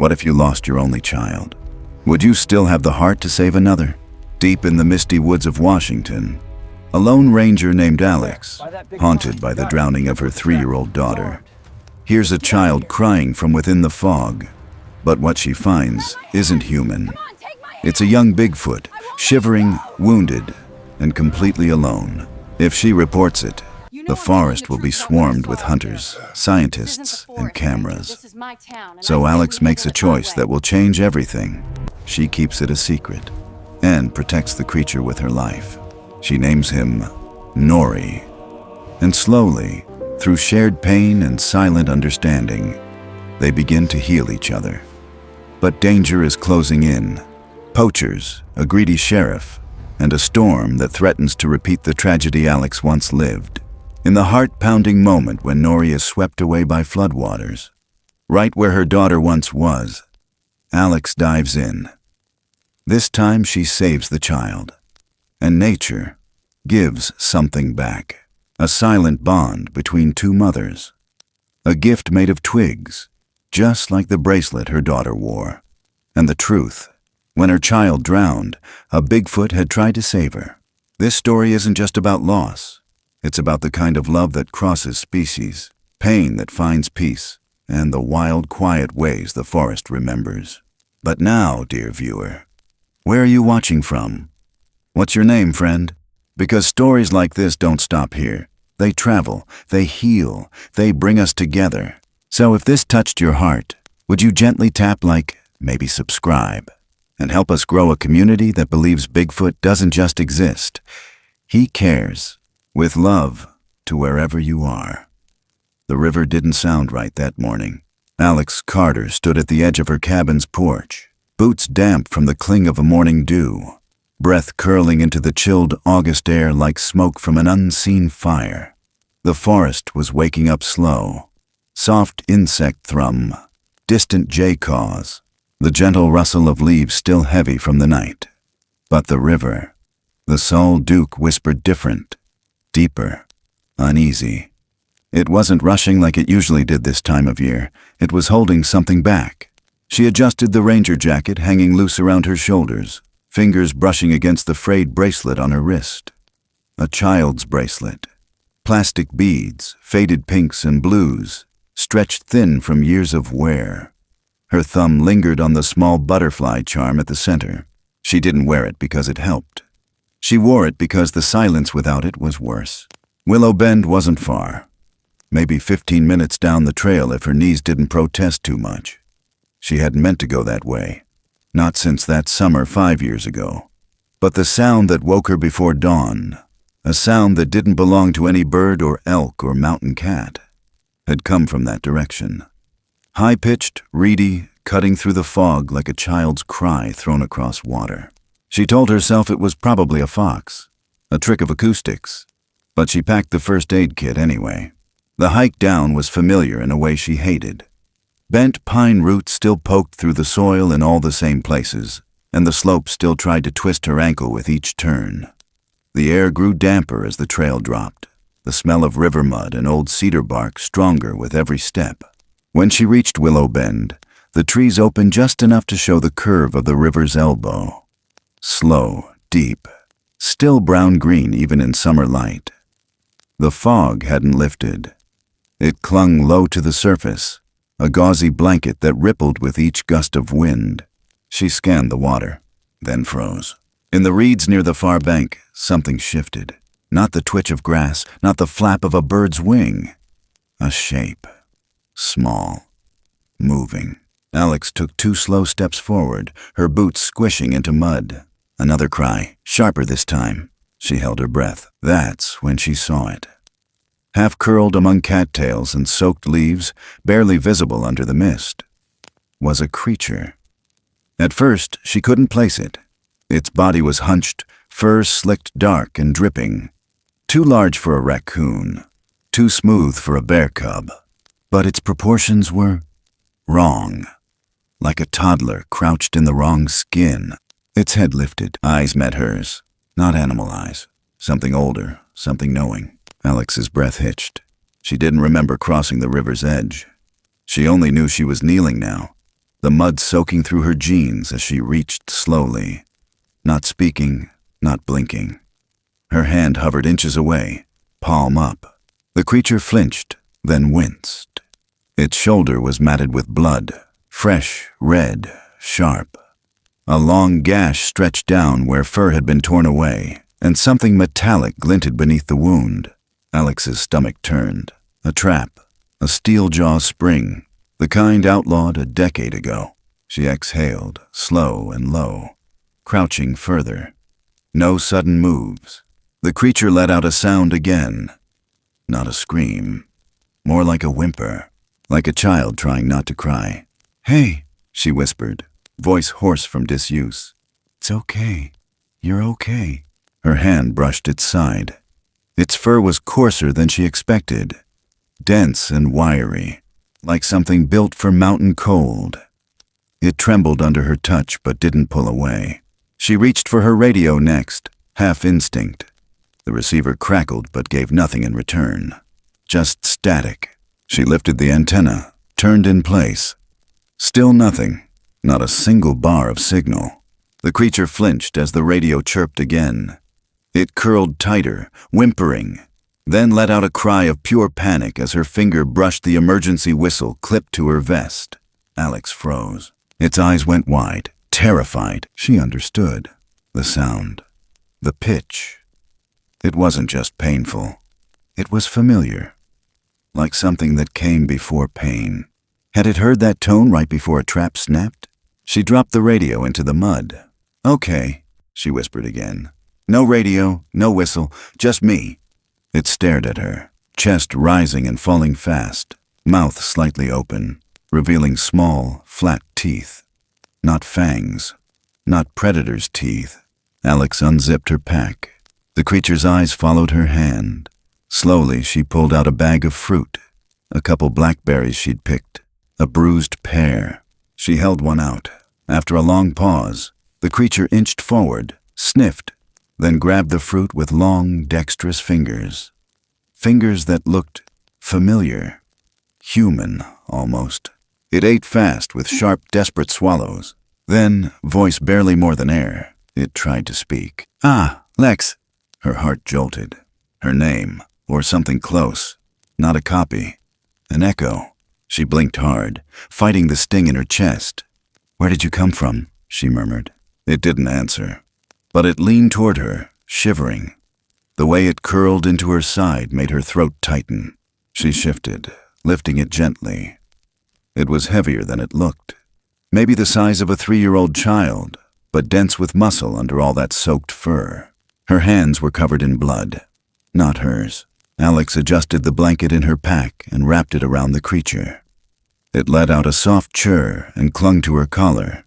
What if you lost your only child? Would you still have the heart to save another? Deep in the misty woods of Washington, a lone ranger named Alex, haunted by the drowning of her 3-year-old daughter, hears a child crying from within the fog. But what she finds isn't human. It's a young Bigfoot, shivering, wounded, and completely alone. If she reports it, the forest will be swarmed with hunters, scientists, and cameras. So Alex makes a choice that will change everything. She keeps it a secret and protects the creature with her life. She names him Nori. And slowly, through shared pain and silent understanding, they begin to heal each other. But danger is closing in. Poachers, a greedy sheriff, and a storm that threatens to repeat the tragedy Alex once lived. In the heart-pounding moment when Nori is swept away by floodwaters, right where her daughter once was, Alex dives in. This time she saves the child, and nature gives something back. A silent bond between two mothers. A gift made of twigs, just like the bracelet her daughter wore. And the truth, when her child drowned, a Bigfoot had tried to save her. This story isn't just about loss. It's about the kind of love that crosses species, pain that finds peace, and the wild, quiet ways the forest remembers. But now, dear viewer, where are you watching from? What's your name, friend? Because stories like this don't stop here. They travel, they heal, they bring us together. So if this touched your heart, would you gently tap like, maybe subscribe, and help us grow a community that believes Bigfoot doesn't just exist. He cares. With love to wherever you are. The river didn't sound right that morning. Alex Carter stood at the edge of her cabin's porch, boots damp from the cling of a morning dew, breath curling into the chilled August air like smoke from an unseen fire. The forest was waking up slow. Soft insect thrum, distant jay caws, the gentle rustle of leaves still heavy from the night. But the river, the Sol Duke whispered different. Deeper, uneasy. It wasn't rushing like it usually did this time of year. It was holding something back. She adjusted the ranger jacket hanging loose around her shoulders, fingers brushing against the frayed bracelet on her wrist. A child's bracelet. Plastic beads, faded pinks and blues, stretched thin from years of wear. Her thumb lingered on the small butterfly charm at the center. She didn't wear it because it helped. She wore it because the silence without it was worse. Willow Bend wasn't far. Maybe 15 minutes down the trail if her knees didn't protest too much. She hadn't meant to go that way. Not since that summer 5 years ago. But the sound that woke her before dawn, a sound that didn't belong to any bird or elk or mountain cat, had come from that direction. High-pitched, reedy, cutting through the fog like a child's cry thrown across water. She told herself it was probably a fox, a trick of acoustics, but she packed the first aid kit anyway. The hike down was familiar in a way she hated. Bent pine roots still poked through the soil in all the same places, and the slope still tried to twist her ankle with each turn. The air grew damper as the trail dropped, the smell of river mud and old cedar bark stronger with every step. When she reached Willow Bend, the trees opened just enough to show the curve of the river's elbow. Slow, deep, still brown-green even in summer light. The fog hadn't lifted. It clung low to the surface, a gauzy blanket that rippled with each gust of wind. She scanned the water, then froze. In the reeds near the far bank, something shifted. Not the twitch of grass, not the flap of a bird's wing. A shape. Small. Moving. Alex took 2 slow steps forward, her boots squishing into mud. Another cry, sharper this time. She held her breath. That's when she saw it. Half curled among cattails and soaked leaves, barely visible under the mist, was a creature. At first, she couldn't place it. Its body was hunched, fur slicked dark and dripping. Too large for a raccoon, too smooth for a bear cub. But its proportions were wrong. Like a toddler crouched in the wrong skin. Its head lifted, eyes met hers. Not animal eyes. Something older, something knowing. Alex's breath hitched. She didn't remember crossing the river's edge. She only knew she was kneeling now, the mud soaking through her jeans as she reached slowly, not speaking, not blinking. Her hand hovered inches away, palm up. The creature flinched, then winced. Its shoulder was matted with blood, fresh, red, sharp. A long gash stretched down where fur had been torn away, and something metallic glinted beneath the wound. Alex's stomach turned. A trap, a steel jaw spring, the kind outlawed a decade ago. She exhaled, slow and low, crouching further. No sudden moves. The creature let out a sound again. Not a scream. More like a whimper, like a child trying not to cry. "Hey," she whispered, voice hoarse from disuse. "It's okay. You're okay." Her hand brushed its side. Its fur was coarser than she expected, dense and wiry, like something built for mountain cold. It trembled under her touch but didn't pull away. She reached for her radio next, half instinct. The receiver crackled but gave nothing in return. Just static. She lifted the antenna, turned in place. Still nothing, not a single bar of signal. The creature flinched as the radio chirped again. It curled tighter, whimpering, then let out a cry of pure panic as her finger brushed the emergency whistle clipped to her vest. Alex froze. Its eyes went wide, terrified. She understood. The sound. The pitch. It wasn't just painful. It was familiar. Like something that came before pain. Had it heard that tone right before a trap snapped? She dropped the radio into the mud. "Okay," she whispered again. "No radio, no whistle, just me." It stared at her, chest rising and falling fast, mouth slightly open, revealing small, flat teeth. Not fangs, not predator's teeth. Alex unzipped her pack. The creature's eyes followed her hand. Slowly, she pulled out a bag of fruit, a couple blackberries she'd picked, a bruised pear. She held one out. After a long pause, the creature inched forward, sniffed, then grabbed the fruit with long, dexterous fingers. Fingers that looked familiar. Human, almost. It ate fast with sharp, desperate swallows. Then, voice barely more than air, it tried to speak. "Ah, Lex." Her heart jolted. Her name, or something close. Not a copy. An echo. She blinked hard, fighting the sting in her chest. "Where did you come from?" she murmured. It didn't answer. But it leaned toward her, shivering. The way it curled into her side made her throat tighten. She shifted, lifting it gently. It was heavier than it looked. Maybe the size of a 3-year-old child, but dense with muscle under all that soaked fur. Her hands were covered in blood. Not hers. Alex adjusted the blanket in her pack and wrapped it around the creature. It let out a soft churr and clung to her collar.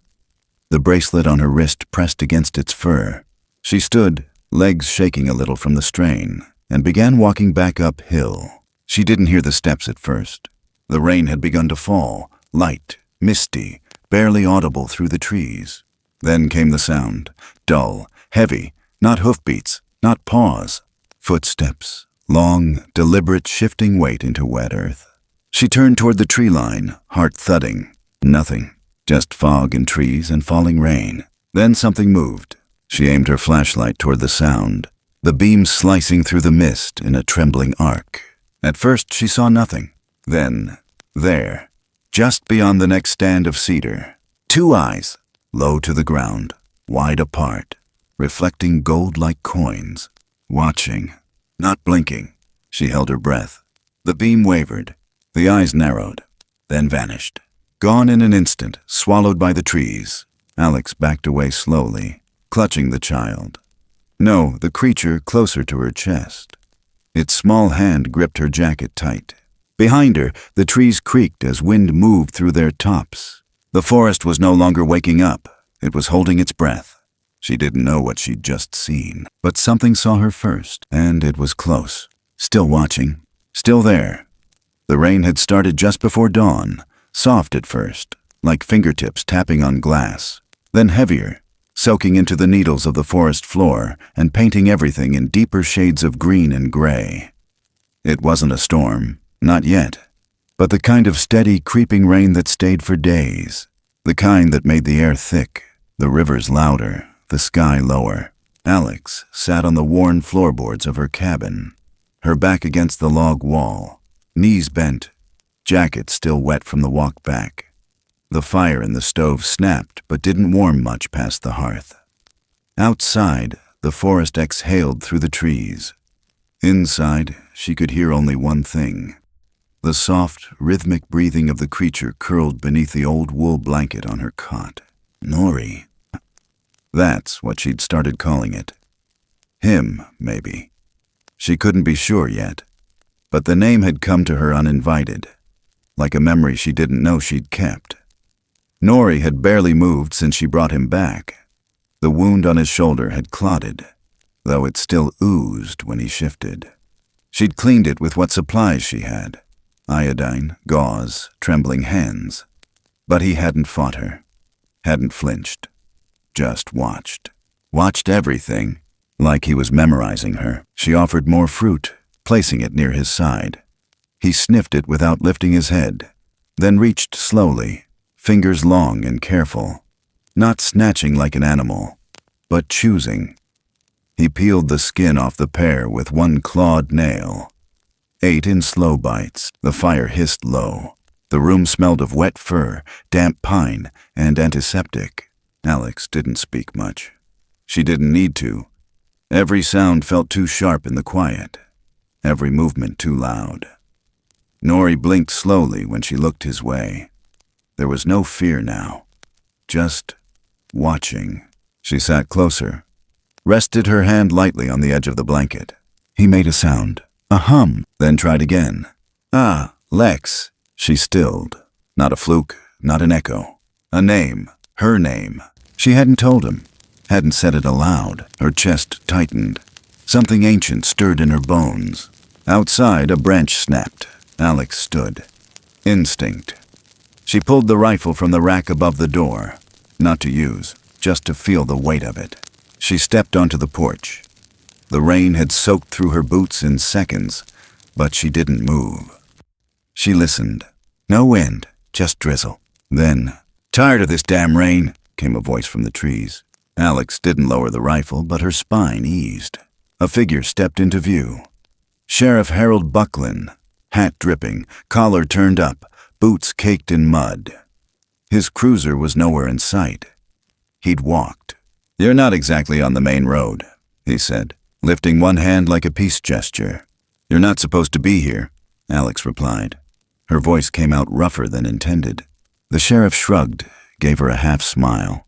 The bracelet on her wrist pressed against its fur. She stood, legs shaking a little from the strain, and began walking back uphill. She didn't hear the steps at first. The rain had begun to fall, light, misty, barely audible through the trees. Then came the sound, dull, heavy, not hoofbeats, not paws. Footsteps, long, deliberate shifting weight into wet earth. She turned toward the tree line, heart thudding. Nothing, just fog and trees and falling rain. Then something moved. She aimed her flashlight toward the sound, the beam slicing through the mist in a trembling arc. At first she saw nothing. Then, there, just beyond the next stand of cedar, 2 eyes, low to the ground, wide apart, reflecting gold-like coins. Watching, not blinking. She held her breath. The beam wavered. The eyes narrowed, then vanished. Gone in an instant, swallowed by the trees. Alex backed away slowly, clutching the child. No, the creature closer to her chest. Its small hand gripped her jacket tight. Behind her, the trees creaked as wind moved through their tops. The forest was no longer waking up. It was holding its breath. She didn't know what she'd just seen, but something saw her first, and it was close. Still watching. Still there. The rain had started just before dawn, soft at first, like fingertips tapping on glass, then heavier, soaking into the needles of the forest floor and painting everything in deeper shades of green and gray. It wasn't a storm, not yet, but the kind of steady, creeping rain that stayed for days. The kind that made the air thick, the rivers louder, the sky lower. Alex sat on the worn floorboards of her cabin, her back against the log wall, knees bent, jacket still wet from the walk back. The fire in the stove snapped but didn't warm much past the hearth. Outside, the forest exhaled through the trees. Inside, she could hear only one thing: the soft, rhythmic breathing of the creature curled beneath the old wool blanket on her cot. Nori. That's what she'd started calling it. Him, maybe. She couldn't be sure yet, but the name had come to her uninvited, like a memory she didn't know she'd kept. Nori had barely moved since she brought him back. The wound on his shoulder had clotted, though it still oozed when he shifted. She'd cleaned it with what supplies she had: iodine, gauze, trembling hands. But he hadn't fought her, hadn't flinched, just watched. Watched everything, like he was memorizing her. She offered more fruit, placing it near his side. He sniffed it without lifting his head, then reached slowly, fingers long and careful, not snatching like an animal, but choosing. He peeled the skin off the pear with one clawed nail, ate in slow bites. The fire hissed low. The room smelled of wet fur, damp pine, and antiseptic. Alex didn't speak much. She didn't need to. Every sound felt too sharp in the quiet, every movement too loud. Nori blinked slowly when she looked his way. There was no fear now, just watching. She sat closer, rested her hand lightly on the edge of the blanket. He made a sound, a hum, then tried again. "Ah, Lex." She stilled. Not a fluke, not an echo. A name, her name. She hadn't told him, hadn't said it aloud. Her chest tightened. Something ancient stirred in her bones. Outside, a branch snapped. Alex stood. Instinct. She pulled the rifle from the rack above the door, not to use, just to feel the weight of it. She stepped onto the porch. The rain had soaked through her boots in seconds, but she didn't move. She listened. No wind, just drizzle. Then, "Tired of this damn rain," came a voice from the trees. Alex didn't lower the rifle, but her spine eased. A figure stepped into view. Sheriff Harold Buckland, hat dripping, collar turned up, boots caked in mud. His cruiser was nowhere in sight. He'd walked. "You're not exactly on the main road," he said, lifting one hand like a peace gesture. "You're not supposed to be here," Alex replied. Her voice came out rougher than intended. The sheriff shrugged, gave her a half-smile.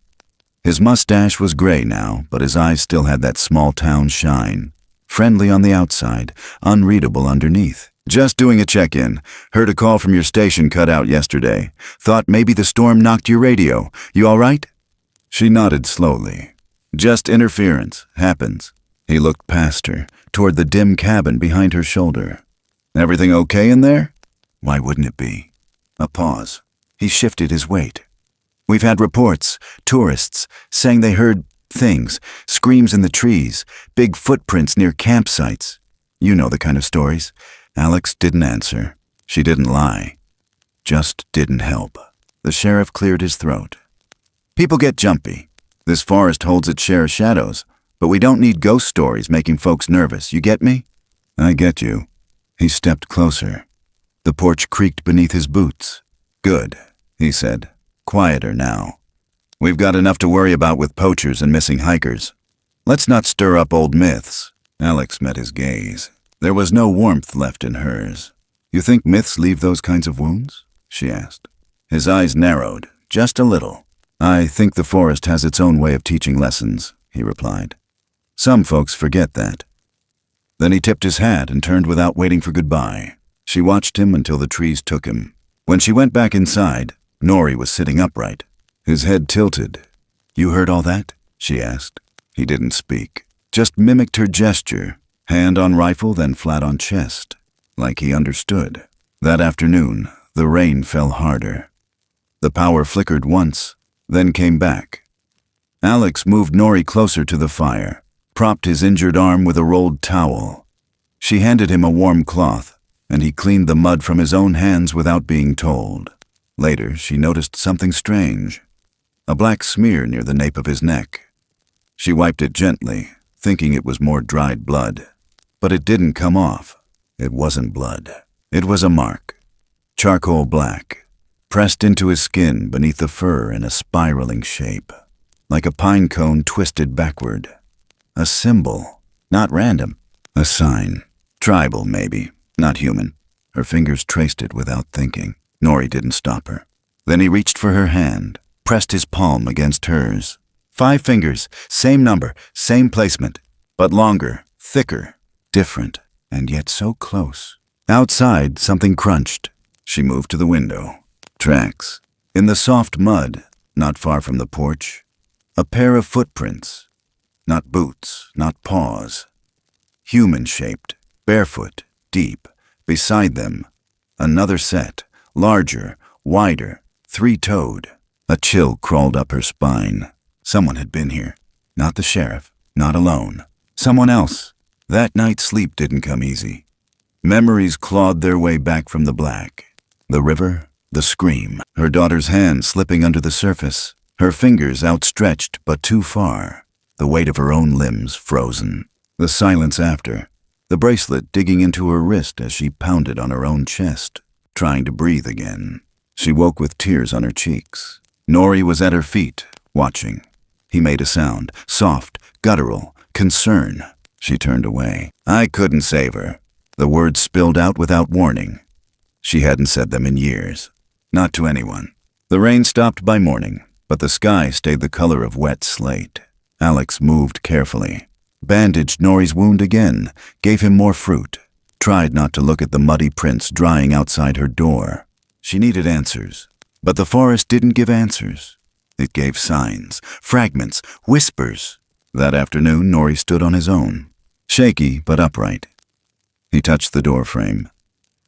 His mustache was gray now, but his eyes still had that small-town shine. Friendly on the outside, unreadable underneath. "Just doing a check-in. Heard a call from your station cut out yesterday. Thought maybe the storm knocked your radio. You all right?" She nodded slowly. "Just interference. Happens." He looked past her, toward the dim cabin behind her shoulder. "Everything okay in there?" Why wouldn't it be? A pause. He shifted his weight. "We've had reports, tourists, saying they heard things, screams in the trees, big footprints near campsites. You know the kind of stories." Alex didn't answer. She didn't lie. Just didn't help. The sheriff cleared his throat. "People get jumpy. This forest holds its share of shadows, but we don't need ghost stories making folks nervous. You get me?" "I get you." He stepped closer. The porch creaked beneath his boots. "Good," he said, quieter now. "We've got enough to worry about with poachers and missing hikers. Let's not stir up old myths." Alex met his gaze. There was no warmth left in hers. "You think myths leave those kinds of wounds?" she asked. His eyes narrowed, just a little. "I think the forest has its own way of teaching lessons," he replied. "Some folks forget that." Then he tipped his hat and turned without waiting for goodbye. She watched him until the trees took him. When she went back inside, Nori was sitting upright, his head tilted. "You heard all that?" she asked. He didn't speak, just mimicked her gesture, hand on rifle then flat on chest, like he understood. That afternoon, the rain fell harder. The power flickered once, then came back. Alex moved Nori closer to the fire, propped his injured arm with a rolled towel. She handed him a warm cloth, and he cleaned the mud from his own hands without being told. Later, she noticed something strange. a black smear near the nape of his neck. She wiped it gently, thinking it was more dried blood. But it didn't come off. It wasn't blood. It was a mark. Charcoal black, pressed into his skin beneath the fur in a spiraling shape, like a pine cone twisted backward. A symbol, not random. A sign. Tribal, maybe, not human. Her fingers traced it without thinking. Nori didn't stop her. Then he reached for her hand, pressed his palm against hers. 5 fingers, same number, same placement, but longer, thicker, different, and yet so close. Outside, something crunched. She moved to the window. Tracks. In the soft mud, not far from the porch. A pair of footprints. Not boots, not paws. Human-shaped, barefoot, deep. Beside them, another set, larger, wider, 3-toed. A chill crawled up her spine. Someone had been here. Not the sheriff, not alone. Someone else. That night's sleep didn't come easy. Memories clawed their way back from the black. The river, the scream, her daughter's hand slipping under the surface, her fingers outstretched but too far, the weight of her own limbs frozen. The silence after, the bracelet digging into her wrist as she pounded on her own chest, trying to breathe again. She woke with tears on her cheeks. Nori was at her feet, watching. He made a sound, soft, guttural, concern. She turned away. I couldn't save her. The words spilled out without warning. She hadn't said them in years. Not to anyone. The rain stopped by morning, but the sky stayed the color of wet slate. Alex moved carefully, bandaged Nori's wound again, gave him more fruit, tried not to look at the muddy prints drying outside her door. She needed answers, but the forest didn't give answers. It gave signs, fragments, whispers. That afternoon, Nori stood on his own, shaky but upright. He touched the door frame,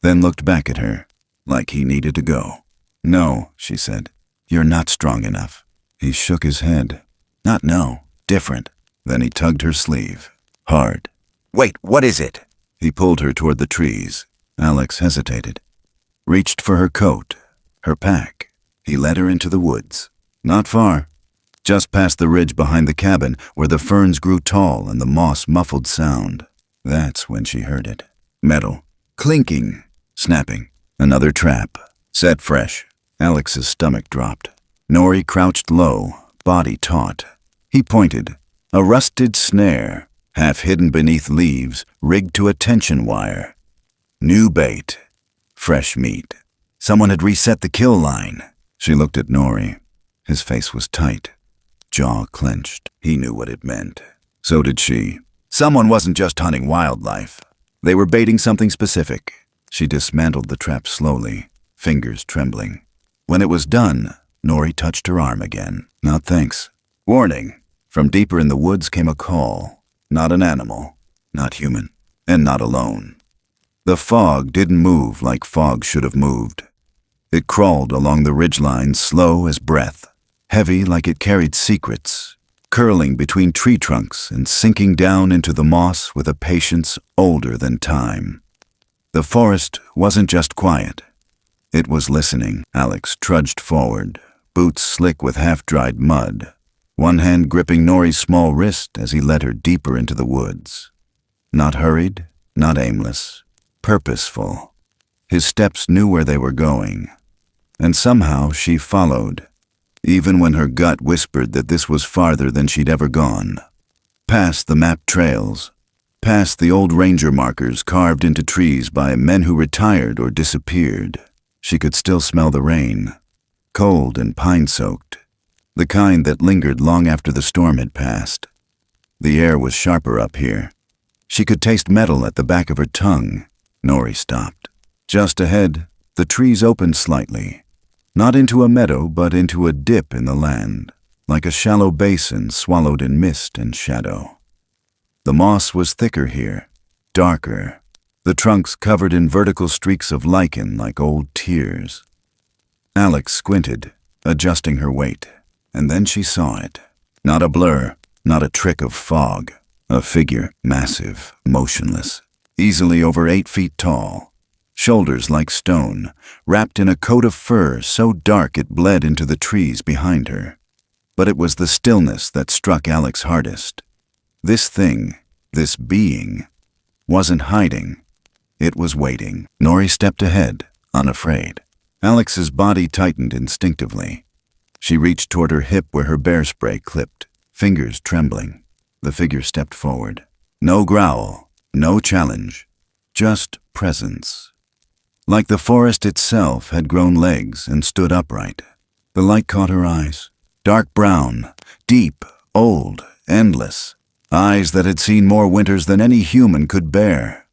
then looked back at her, like he needed to go. No, she said, you're not strong enough. He shook his head. Not no, different. Then he tugged her sleeve, hard. Wait, what is it? He pulled her toward the trees. Alex hesitated, reached for her coat, her pack. He led her into the woods. Not far, just past the ridge behind the cabin where the ferns grew tall and the moss muffled sound. That's when she heard it. Metal, clinking, snapping. Another trap, set fresh. Alex's stomach dropped. Nori crouched low, body taut. He pointed. A rusted snare, half hidden beneath leaves, rigged to a tension wire. New bait. Fresh meat. Someone had reset the kill line. She looked at Nori. His face was tight, jaw clenched. He knew what it meant. So did she. Someone wasn't just hunting wildlife. They were baiting something specific. She dismantled the trap slowly, fingers trembling. When it was done, Nori touched her arm again. Not thanks. Warning. From deeper in the woods came a call. Not an animal, not human, and not alone. The fog didn't move like fog should have moved. It crawled along the ridgeline slow as breath, heavy like it carried secrets, curling between tree trunks and sinking down into the moss with a patience older than time. The forest wasn't just quiet. It was listening. Alex trudged forward, boots slick with half-dried mud, one hand gripping Nori's small wrist as he led her deeper into the woods. Not hurried, not aimless, purposeful. His steps knew where they were going, and somehow she followed, even when her gut whispered that this was farther than she'd ever gone. Past the mapped trails, past the old ranger markers carved into trees by men who retired or disappeared. She could still smell the rain, cold and pine-soaked, the kind that lingered long after the storm had passed. The air was sharper up here. She could taste metal at the back of her tongue. Nori stopped. Just ahead, the trees opened slightly, not into a meadow but into a dip in the land, like a shallow basin swallowed in mist and shadow. The moss was thicker here, darker, the trunks covered in vertical streaks of lichen like old tears. Alex squinted, adjusting her weight, and then she saw it. Not a blur, not a trick of fog. A figure, massive, motionless, easily over 8 feet tall, shoulders like stone, wrapped in a coat of fur so dark it bled into the trees behind her. But it was the stillness that struck Alex hardest. This thing, this being, wasn't hiding. It was waiting. Nori stepped ahead, unafraid. Alex's body tightened instinctively. She reached toward her hip where her bear spray clipped, fingers trembling. The figure stepped forward. No growl, no challenge, just presence. Like the forest itself had grown legs and stood upright. The light caught her eyes. Dark brown, deep, old, endless. Eyes that had seen more winters than any human could bear.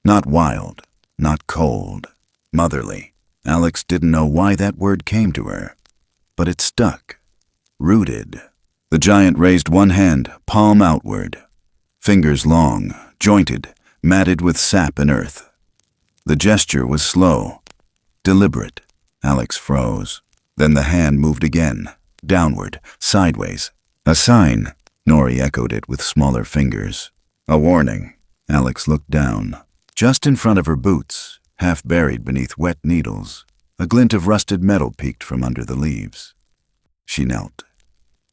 Not wild, not cold, motherly. Alex didn't know why that word came to her, but it stuck, rooted. The giant raised one hand, palm outward, fingers long, jointed, matted with sap and earth. The gesture was slow, deliberate. Alex froze. Then the hand moved again, downward, sideways. A sign, Nori echoed it with smaller fingers. A warning. Alex looked down. Just in front of her boots, half buried beneath wet needles, a glint of rusted metal peeked from under the leaves. She knelt,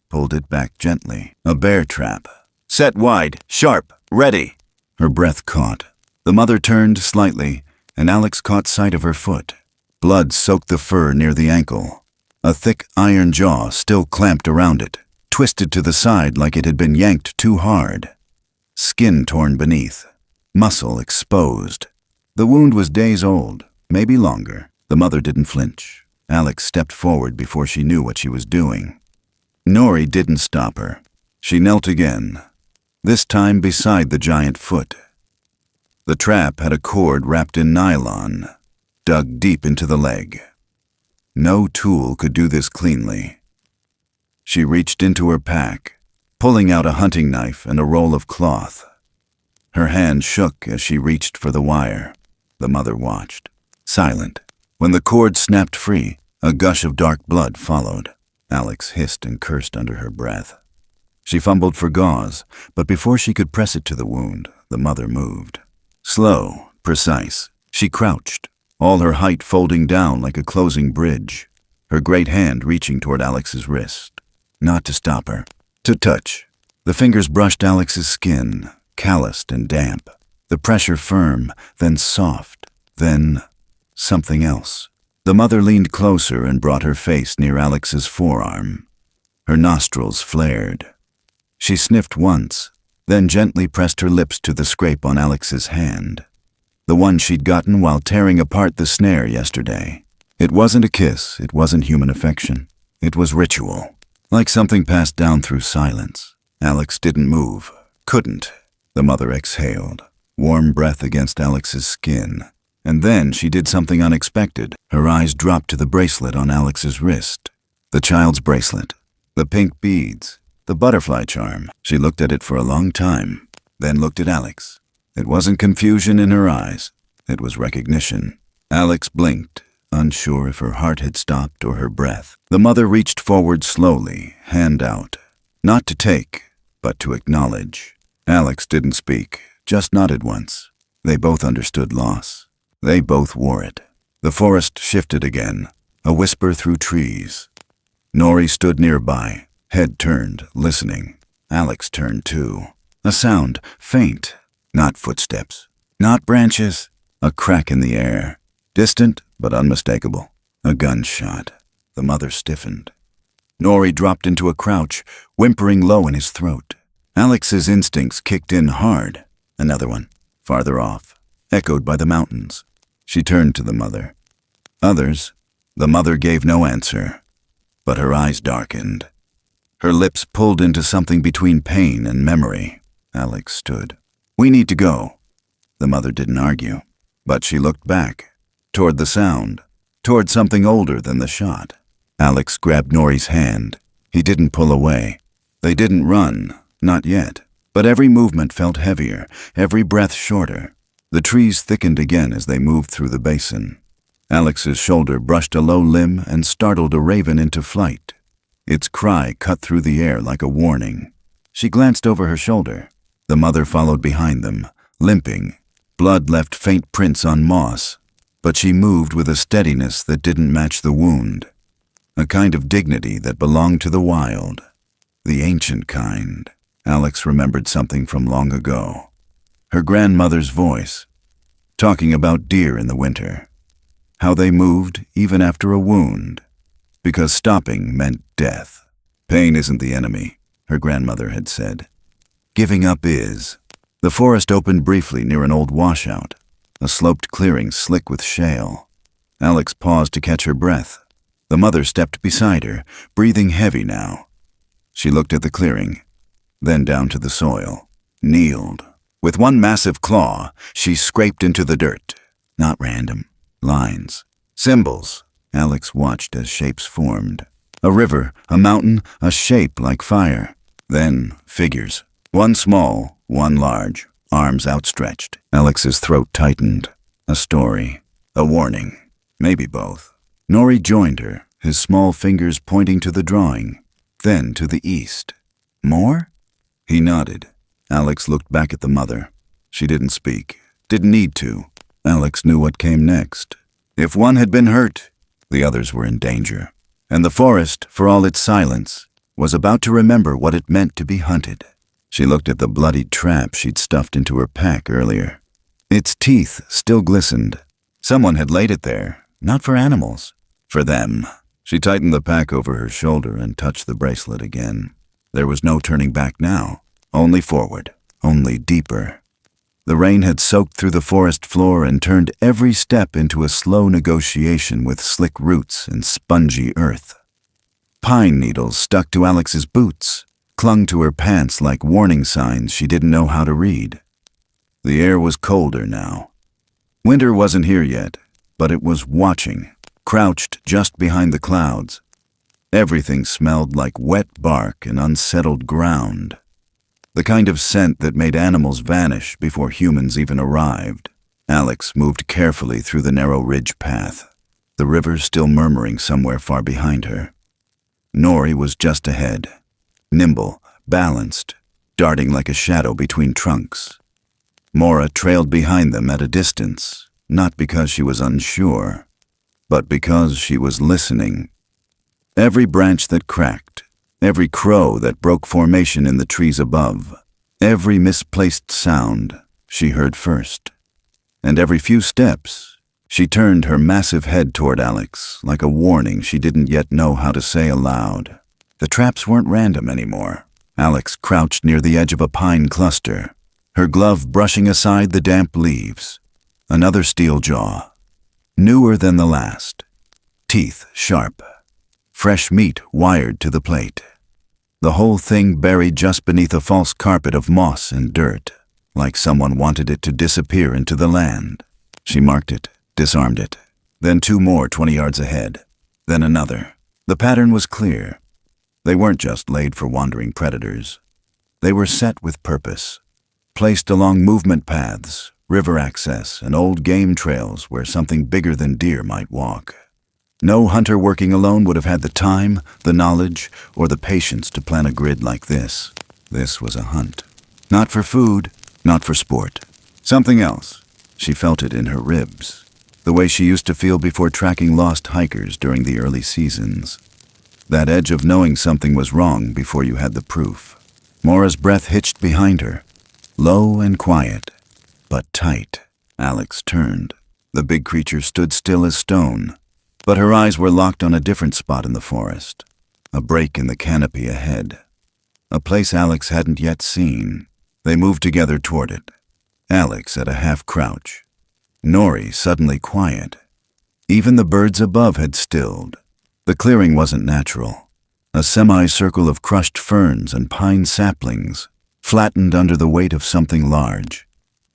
pulled it back gently. A bear trap. Set wide, sharp, ready. Her breath caught. The mother turned slightly, and Alex caught sight of her foot. Blood soaked the fur near the ankle. A thick iron jaw still clamped around it, twisted to the side like it had been yanked too hard. Skin torn beneath, muscle exposed. The wound was days old, maybe longer. The mother didn't flinch. Alex stepped forward before she knew what she was doing. Nori didn't stop her. She knelt again, this time beside the giant foot. The trap had a cord wrapped in nylon, dug deep into the leg. No tool could do this cleanly. She reached into her pack, pulling out a hunting knife and a roll of cloth. Her hand shook as she reached for the wire. The mother watched, silent. When the cord snapped free, a gush of dark blood followed. Alex hissed and cursed under her breath. She fumbled for gauze, but before she could press it to the wound, the mother moved. Slow, precise, she crouched, all her height folding down like a closing bridge, her great hand reaching toward Alex's wrist. Not to stop her, to touch. The fingers brushed Alex's skin, calloused and damp. The pressure firm, then soft, then something else. The mother leaned closer and brought her face near Alex's forearm. Her nostrils flared. She sniffed once, then gently pressed her lips to the scrape on Alex's hand, the one she'd gotten while tearing apart the snare yesterday. It wasn't a kiss, it wasn't human affection. It was ritual, like something passed down through silence. Alex didn't move, couldn't. The mother exhaled, warm breath against Alex's skin. And then she did something unexpected. Her eyes dropped to the bracelet on Alex's wrist. The child's bracelet, the pink beads, the butterfly charm. She looked at it for a long time, then looked at Alex. It wasn't confusion in her eyes. It was recognition. Alex blinked, unsure if her heart had stopped or her breath. The mother reached forward slowly, hand out. Not to take, but to acknowledge. Alex didn't speak, just nodded once. They both understood loss. They both wore it. The forest shifted again, a whisper through trees. Nori stood nearby, head turned, listening. Alex turned too. A sound, faint, not footsteps, not branches, a crack in the air, distant but unmistakable. A gunshot. The mother stiffened. Nori dropped into a crouch, whimpering low in his throat. Alex's instincts kicked in hard. Another one, farther off, echoed by the mountains. She turned to the mother. Others. The mother gave no answer, but her eyes darkened. Her lips pulled into something between pain and memory. Alex stood. "We need to go." The mother didn't argue, but she looked back, toward the sound, toward something older than the shot. Alex grabbed Nori's hand. He didn't pull away. They didn't run, not yet, but every movement felt heavier, every breath shorter. The trees thickened again as they moved through the basin. Alex's shoulder brushed a low limb and startled a raven into flight. Its cry cut through the air like a warning. She glanced over her shoulder. The mother followed behind them, limping. Blood left faint prints on moss, but she moved with a steadiness that didn't match the wound, a kind of dignity that belonged to the wild. The ancient kind. Alex remembered something from long ago. Her grandmother's voice, talking about deer in the winter. How they moved even after a wound, because stopping meant death. Pain isn't the enemy, her grandmother had said. Giving up is. The forest opened briefly near an old washout, a sloped clearing slick with shale. Alex paused to catch her breath. The mother stepped beside her, breathing heavy now. She looked at the clearing, then down to the soil, kneeled. With one massive claw, she scraped into the dirt. Not random. Lines. Symbols. Alex watched as shapes formed. A river, a mountain, a shape like fire. Then figures. One small, one large, arms outstretched. Alex's throat tightened. A story. A warning. Maybe both. Nori joined her, his small fingers pointing to the drawing, then to the east. More? He nodded. Alex looked back at the mother. She didn't speak. Didn't need to. Alex knew what came next. If one had been hurt, the others were in danger. And the forest, for all its silence, was about to remember what it meant to be hunted. She looked at the bloodied trap she'd stuffed into her pack earlier. Its teeth still glistened. Someone had laid it there, not for animals, for them. She tightened the pack over her shoulder and touched the bracelet again. There was no turning back now, only forward, only deeper. The rain had soaked through the forest floor and turned every step into a slow negotiation with slick roots and spongy earth. Pine needles stuck to Alex's boots, clung to her pants like warning signs she didn't know how to read. The air was colder now. Winter wasn't here yet, but it was watching, crouched just behind the clouds. Everything smelled like wet bark and unsettled ground. The kind of scent that made animals vanish before humans even arrived. Alex moved carefully through the narrow ridge path, the river still murmuring somewhere far behind her. Nori was just ahead, nimble, balanced, darting like a shadow between trunks. Mora trailed behind them at a distance, not because she was unsure, but because she was listening. Every branch that cracked, every crow that broke formation in the trees above, every misplaced sound she heard first. And every few steps, she turned her massive head toward Alex like a warning she didn't yet know how to say aloud. The traps weren't random anymore. Alex crouched near the edge of a pine cluster, her glove brushing aside the damp leaves. Another steel jaw, newer than the last, teeth sharp, fresh meat wired to the plate. The whole thing buried just beneath a false carpet of moss and dirt, like someone wanted it to disappear into the land. She marked it, disarmed it, then two more 20 yards ahead, then another. The pattern was clear. They weren't just laid for wandering predators. They were set with purpose, placed along movement paths, river access, and old game trails where something bigger than deer might walk. No hunter working alone would have had the time, the knowledge, or the patience to plan a grid like this. This was a hunt. Not for food, not for sport. Something else. She felt it in her ribs, the way she used to feel before tracking lost hikers during the early seasons. That edge of knowing something was wrong before you had the proof. Mora's breath hitched behind her, low and quiet, but tight. Alex turned. The big creature stood still as stone, but her eyes were locked on a different spot in the forest, a break in the canopy ahead, a place Alex hadn't yet seen. They moved together toward it, Alex at a half-crouch, Nori suddenly quiet. Even the birds above had stilled. The clearing wasn't natural. A semicircle of crushed ferns and pine saplings, flattened under the weight of something large.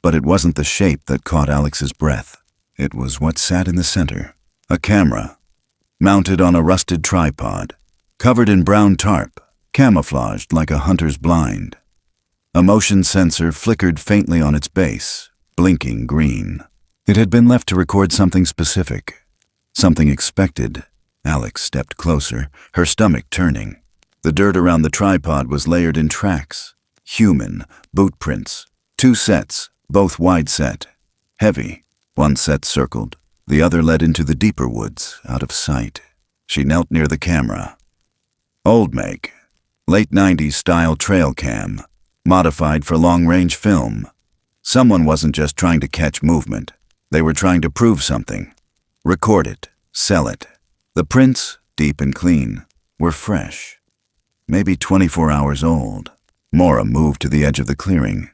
But it wasn't the shape that caught Alex's breath. It was what sat in the center. A camera, mounted on a rusted tripod, covered in brown tarp, camouflaged like a hunter's blind. A motion sensor flickered faintly on its base, blinking green. It had been left to record something specific, something expected. Alex stepped closer, her stomach turning. The dirt around the tripod was layered in tracks, human, boot prints, 2 sets, both wide set, heavy. One set circled, the other led into the deeper woods, out of sight. She knelt near the camera. Old make, Late 90s style trail cam, modified for long-range film. Someone wasn't just trying to catch movement. They were trying to prove something. Record it, sell it. The prints, deep and clean, were fresh. Maybe 24 hours old. Mora moved to the edge of the clearing.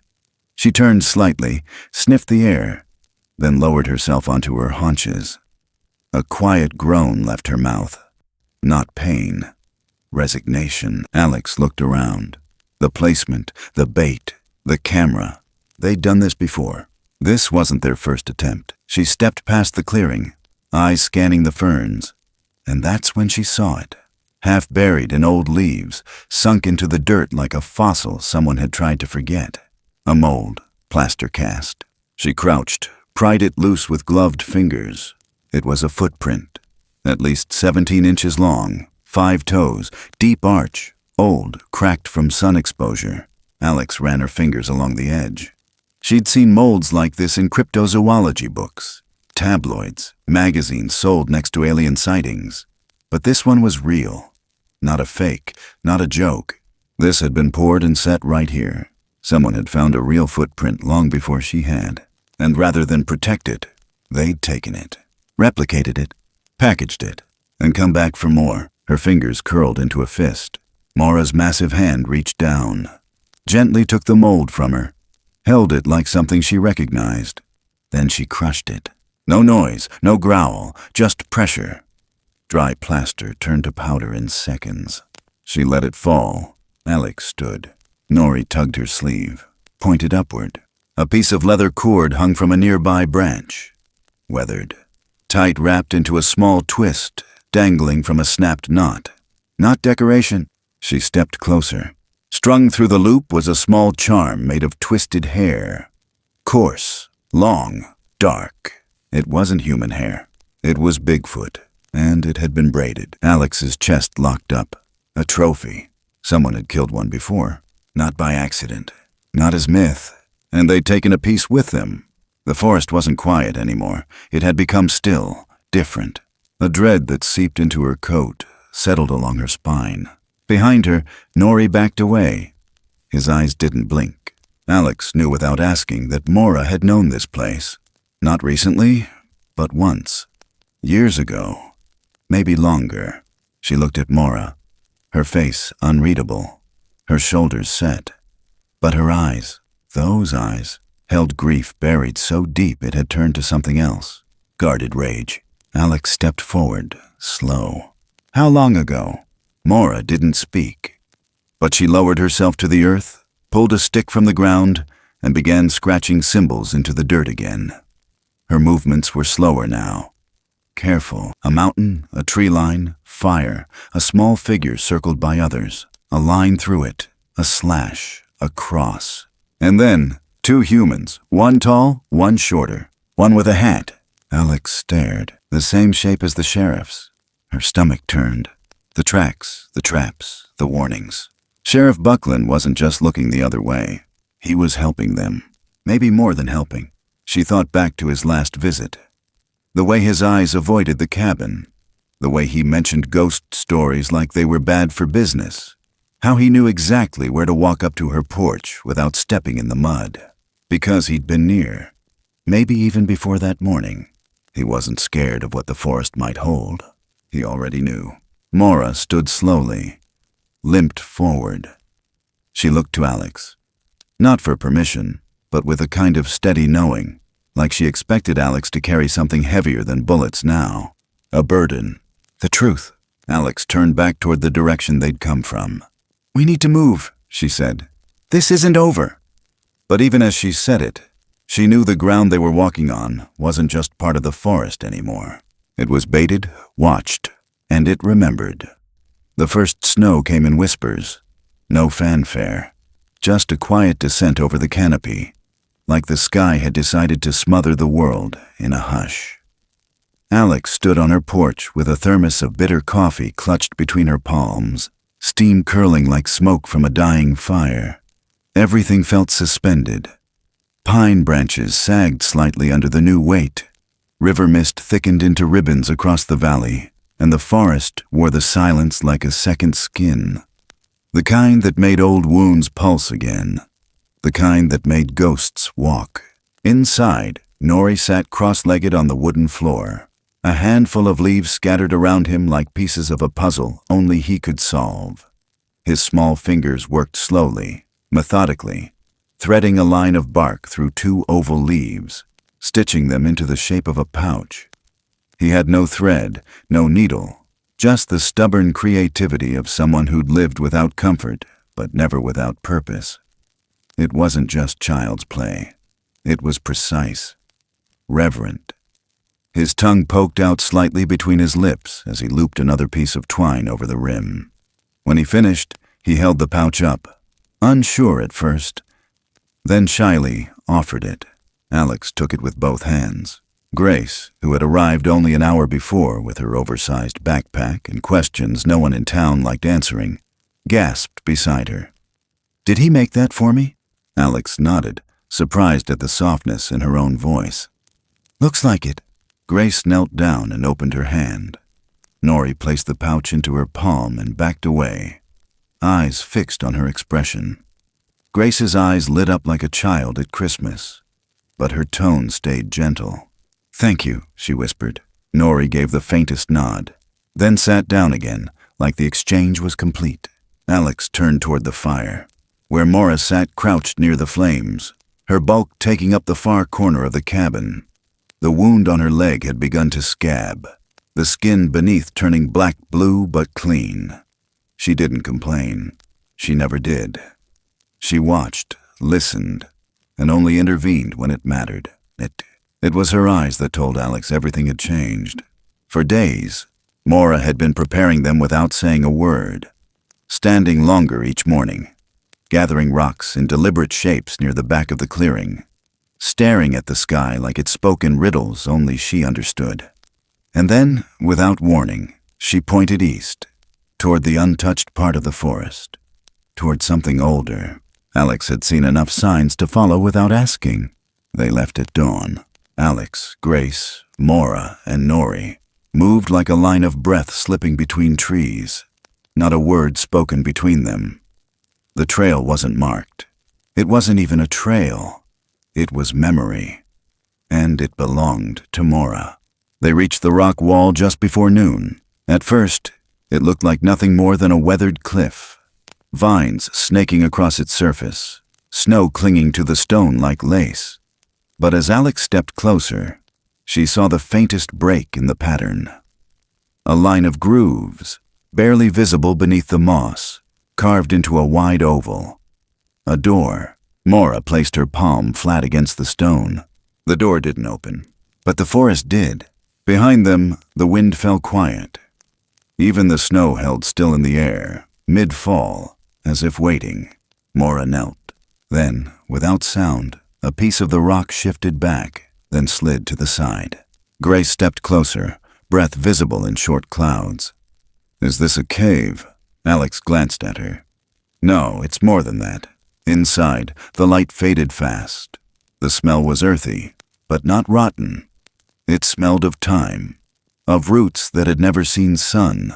She turned slightly, sniffed the air, then lowered herself onto her haunches. A quiet groan left her mouth. Not pain. Resignation. Alex looked around. The placement, the bait, the camera. They'd done this before. This wasn't their first attempt. She stepped past the clearing, eyes scanning the ferns, and that's when she saw it. Half buried in old leaves, sunk into the dirt like a fossil someone had tried to forget. A mold, plaster cast. She crouched, pried it loose with gloved fingers. It was a footprint, at least 17 inches long, 5 toes, deep arch, old, cracked from sun exposure. Alex ran her fingers along the edge. She'd seen molds like this in cryptozoology books, tabloids, magazines sold next to alien sightings. But this one was real. Not a fake, not a joke. This had been poured and set right here. Someone had found a real footprint long before she had. And rather than protect it, they'd taken it, replicated it, packaged it, and come back for more. Her fingers curled into a fist. Mora's massive hand reached down, gently took the mold from her, held it like something she recognized. Then she crushed it. No noise, no growl, just pressure. Dry plaster turned to powder in seconds. She let it fall. Alex stood. Nori tugged her sleeve, pointed upward. A piece of leather cord hung from a nearby branch, weathered, tight wrapped into a small twist, dangling from a snapped knot. Not decoration. She stepped closer. Strung through the loop was a small charm made of twisted hair. Coarse, long, dark. It wasn't human hair. It was Bigfoot, and it had been braided. Alex's chest locked up. A trophy. Someone had killed one before. Not by accident. Not as myth. And they'd taken a piece with them. The forest wasn't quiet anymore. It had become still, different. A dread that seeped into her coat, settled along her spine. Behind her, Nori backed away. His eyes didn't blink. Alex knew without asking that Mora had known this place. Not recently, but once. Years ago. Maybe longer. She looked at Mora, her face unreadable, her shoulders set. But her eyes, those eyes, held grief buried so deep it had turned to something else. Guarded rage. Alex stepped forward, slow. How long ago? Mora didn't speak. But she lowered herself to the earth, pulled a stick from the ground, and began scratching symbols into the dirt again. Her movements were slower now. Careful. A mountain, a tree line, fire, a small figure circled by others, a line through it, a slash, a cross. And then, 2 humans, one tall, one shorter, one with a hat. Alex stared, the same shape as the sheriff's. Her stomach turned. The tracks, the traps, the warnings. Sheriff Buckland wasn't just looking the other way. He was helping them. Maybe more than helping. She thought back to his last visit. The way his eyes avoided the cabin. The way he mentioned ghost stories like they were bad for business. How he knew exactly where to walk up to her porch without stepping in the mud. Because he'd been near. Maybe even before that morning. He wasn't scared of what the forest might hold. He already knew. Mora stood slowly, limped forward. She looked to Alex. Not for permission, but with a kind of steady knowing, like she expected Alex to carry something heavier than bullets now. A burden. The truth. Alex turned back toward the direction they'd come from. "We need to move," she said. "This isn't over." But even as she said it, she knew the ground they were walking on wasn't just part of the forest anymore. It was baited, watched, and it remembered. The first snow came in whispers. No fanfare. Just a quiet descent over the canopy, like the sky had decided to smother the world in a hush. Alex stood on her porch with a thermos of bitter coffee clutched between her palms, steam curling like smoke from a dying fire. Everything felt suspended. Pine branches sagged slightly under the new weight. River mist thickened into ribbons across the valley, and the forest wore the silence like a second skin. The kind that made old wounds pulse again. The kind that made ghosts walk. Inside, Nori sat cross-legged on the wooden floor, a handful of leaves scattered around him like pieces of a puzzle only he could solve. His small fingers worked slowly, methodically, threading a line of bark through 2 oval leaves, stitching them into the shape of a pouch. He had no thread, no needle, just the stubborn creativity of someone who'd lived without comfort, but never without purpose. It wasn't just child's play. It was precise, reverent. His tongue poked out slightly between his lips as he looped another piece of twine over the rim. When he finished, he held the pouch up, unsure at first, then shyly offered it. Alex took it with both hands. Grace, who had arrived only an hour before with her oversized backpack and questions no one in town liked answering, gasped beside her. "Did he make that for me?" Alex nodded, surprised at the softness in her own voice. "Looks like it." Grace knelt down and opened her hand. Nori placed the pouch into her palm and backed away, eyes fixed on her expression. Grace's eyes lit up like a child at Christmas, but her tone stayed gentle. "Thank you," she whispered. Nori gave the faintest nod, then sat down again, like the exchange was complete. Alex turned toward the fire, where Mora sat crouched near the flames, her bulk taking up the far corner of the cabin. The wound on her leg had begun to scab, the skin beneath turning black-blue but clean. She didn't complain. She never did. She watched, listened, and only intervened when it mattered. It was her eyes that told Alex everything had changed. For days, Mora had been preparing them without saying a word, standing longer each morning, gathering rocks in deliberate shapes near the back of the clearing, staring at the sky like it spoke in riddles only she understood. And then, without warning, she pointed east, toward the untouched part of the forest, toward something older. Alex had seen enough signs to follow without asking. They left at dawn. Alex, Grace, Mora, and Nori moved like a line of breath slipping between trees, not a word spoken between them. The trail wasn't marked. It wasn't even a trail. It was memory, and it belonged to Mora. They reached the rock wall just before noon. At first, it looked like nothing more than a weathered cliff, vines snaking across its surface, snow clinging to the stone like lace. But as Alex stepped closer, she saw the faintest break in the pattern. A line of grooves, barely visible beneath the moss, carved into a wide oval. A door. Mora placed her palm flat against the stone. The door didn't open, but the forest did. Behind them, the wind fell quiet. Even the snow held still in the air, mid-fall, as if waiting. Mora knelt. Then, without sound, a piece of the rock shifted back, then slid to the side. Grace stepped closer, breath visible in short clouds. "Is this a cave?" Alex glanced at her. "No, it's more than that." Inside, the light faded fast. The smell was earthy, but not rotten. It smelled of time, of roots that had never seen sun,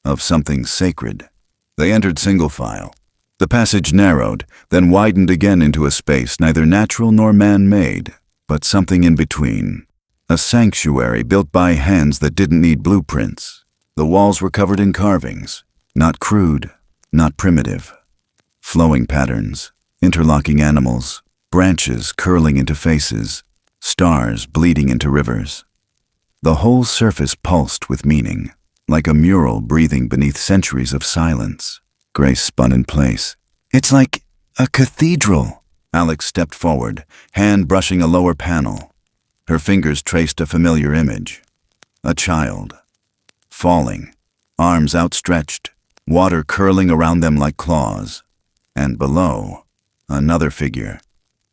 of something sacred. They entered single file. The passage narrowed, then widened again into a space neither natural nor man-made, but something in between. A sanctuary built by hands that didn't need blueprints. The walls were covered in carvings, not crude, not primitive. Flowing patterns, interlocking animals, branches curling into faces, stars bleeding into rivers. The whole surface pulsed with meaning, like a mural breathing beneath centuries of silence. Grace spun in place. "It's like a cathedral." Alex stepped forward, hand brushing a lower panel. Her fingers traced a familiar image. A child. Falling, arms outstretched, water curling around them like claws. And below, another figure.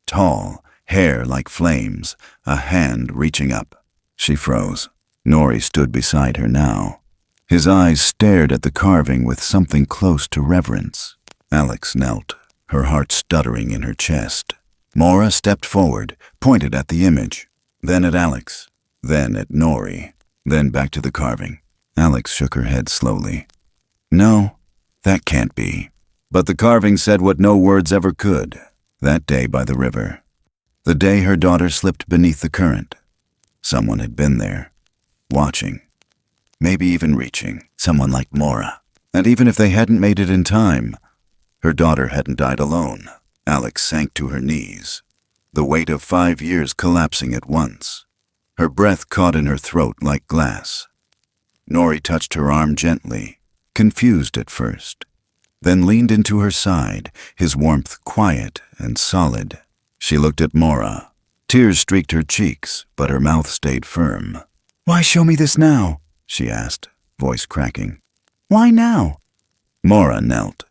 Tall, hair like flames, a hand reaching up. She froze. Nori stood beside her now. His eyes stared at the carving with something close to reverence. Alex knelt, her heart stuttering in her chest. Mora stepped forward, pointed at the image, then at Alex, then at Nori, then back to the carving. Alex shook her head slowly. "No, that can't be." But the carving said what no words ever could, that day by the river. The day her daughter slipped beneath the current. Someone had been there, watching, maybe even reaching, someone like Mora. And even if they hadn't made it in time, her daughter hadn't died alone. Alex sank to her knees, the weight of 5 years collapsing at once. Her breath caught in her throat like glass. Nori touched her arm gently, confused at first, then leaned into her side, his warmth quiet and solid. She looked at Mora. Tears streaked her cheeks, but her mouth stayed firm. "Why show me this now?" she asked, voice cracking. "Why now?" Mora knelt.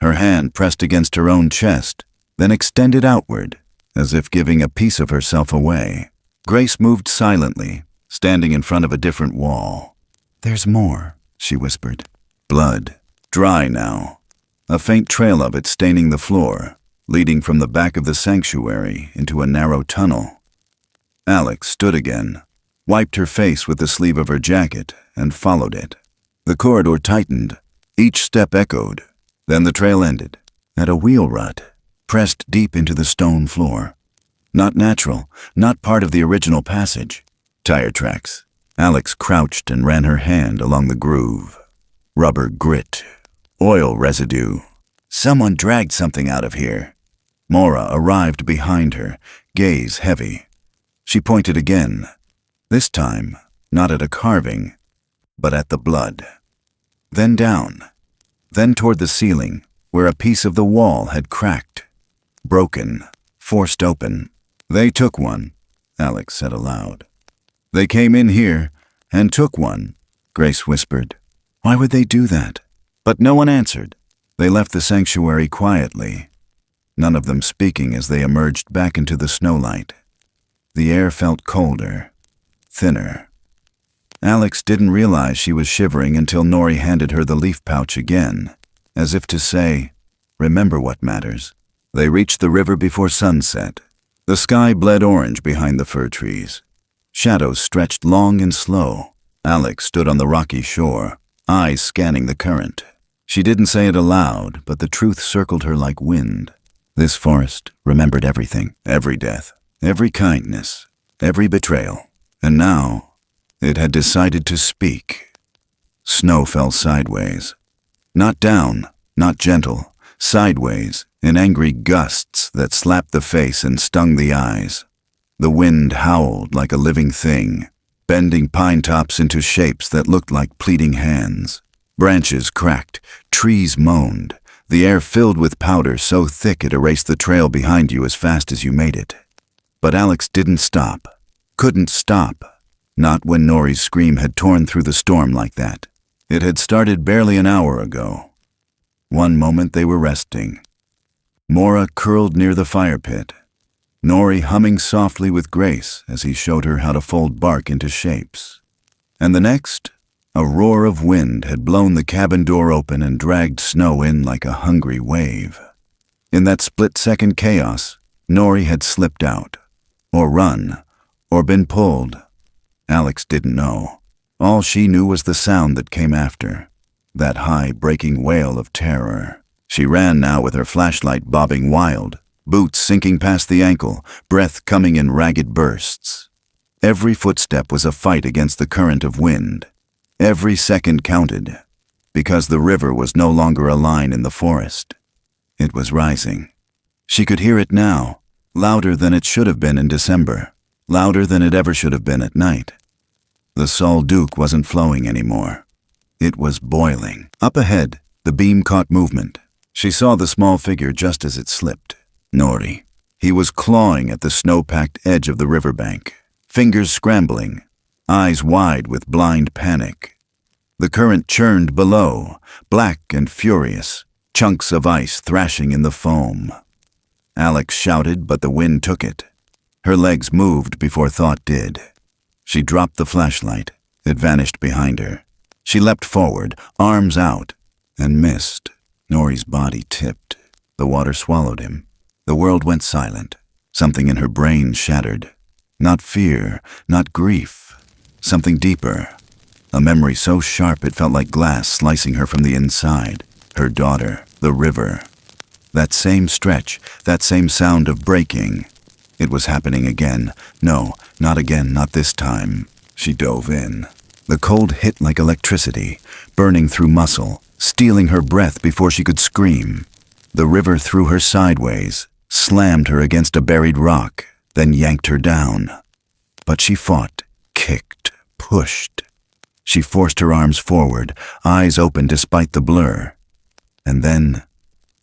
Her hand pressed against her own chest, then extended outward, as if giving a piece of herself away. Grace moved silently, standing in front of a different wall. "There's more," she whispered. Blood, dry now, a faint trail of it staining the floor, leading from the back of the sanctuary into a narrow tunnel. Alex stood again, wiped her face with the sleeve of her jacket, and followed it. The corridor tightened, each step echoed, then the trail ended, at a wheel rut, pressed deep into the stone floor. Not natural, not part of the original passage. Tire tracks. Alex crouched and ran her hand along the groove. Rubber grit, oil residue. Someone dragged something out of here. Mora arrived behind her, gaze heavy. She pointed again, this time not at a carving, but at the blood. Then down, then toward the ceiling, where a piece of the wall had cracked, broken, forced open. "They took one," Alex said aloud. "They came in here and took one," Grace whispered. "Why would they do that?" But no one answered. They left the sanctuary quietly, none of them speaking as they emerged back into the snowlight. The air felt colder, thinner. Alex didn't realize she was shivering until Nori handed her the leaf pouch again, as if to say, "Remember what matters." They reached the river before sunset. The sky bled orange behind the fir trees. Shadows stretched long and slow. Alex stood on the rocky shore, eyes scanning the current. She didn't say it aloud, but the truth circled her like wind. This forest remembered everything, every death, every kindness, every betrayal. And now, it had decided to speak. Snow fell sideways. Not down, not gentle, sideways, in angry gusts that slapped the face and stung the eyes. The wind howled like a living thing, bending pine tops into shapes that looked like pleading hands. Branches cracked, trees moaned, the air filled with powder so thick it erased the trail behind you as fast as you made it. But Alex didn't stop, couldn't stop, not when Nori's scream had torn through the storm like that. It had started barely an hour ago. One moment they were resting. Mora curled near the fire pit, Nori humming softly with Grace as he showed her how to fold bark into shapes. And the next, a roar of wind had blown the cabin door open and dragged snow in like a hungry wave. In that split-second chaos, Nori had slipped out, or run, or been pulled. Alex didn't know. All she knew was the sound that came after, that high, breaking wail of terror. She ran now with her flashlight bobbing wild, boots sinking past the ankle, breath coming in ragged bursts. Every footstep was a fight against the current of wind. Every second counted, because the river was no longer a line in the forest. It was rising. She could hear it now, louder than it should have been in December, louder than it ever should have been at night. The Sol Duke wasn't flowing anymore. It was boiling. Up ahead, the beam caught movement. She saw the small figure just as it slipped. Nori. He was clawing at the snow-packed edge of the riverbank, fingers scrambling, eyes wide with blind panic. The current churned below, black and furious, chunks of ice thrashing in the foam. Alex shouted, but the wind took it. Her legs moved before thought did. She dropped the flashlight. It vanished behind her. She leapt forward, arms out, and missed. Nori's body tipped. The water swallowed him. The world went silent. Something in her brain shattered. Not fear, not grief. Something deeper. A memory so sharp it felt like glass slicing her from the inside. Her daughter. The river. That same stretch, that same sound of breaking. It was happening again. No, not again, not this time. She dove in. The cold hit like electricity, burning through muscle, stealing her breath before she could scream. The river threw her sideways, slammed her against a buried rock, then yanked her down. But she fought, kicked, pushed. She forced her arms forward, eyes open despite the blur. And then,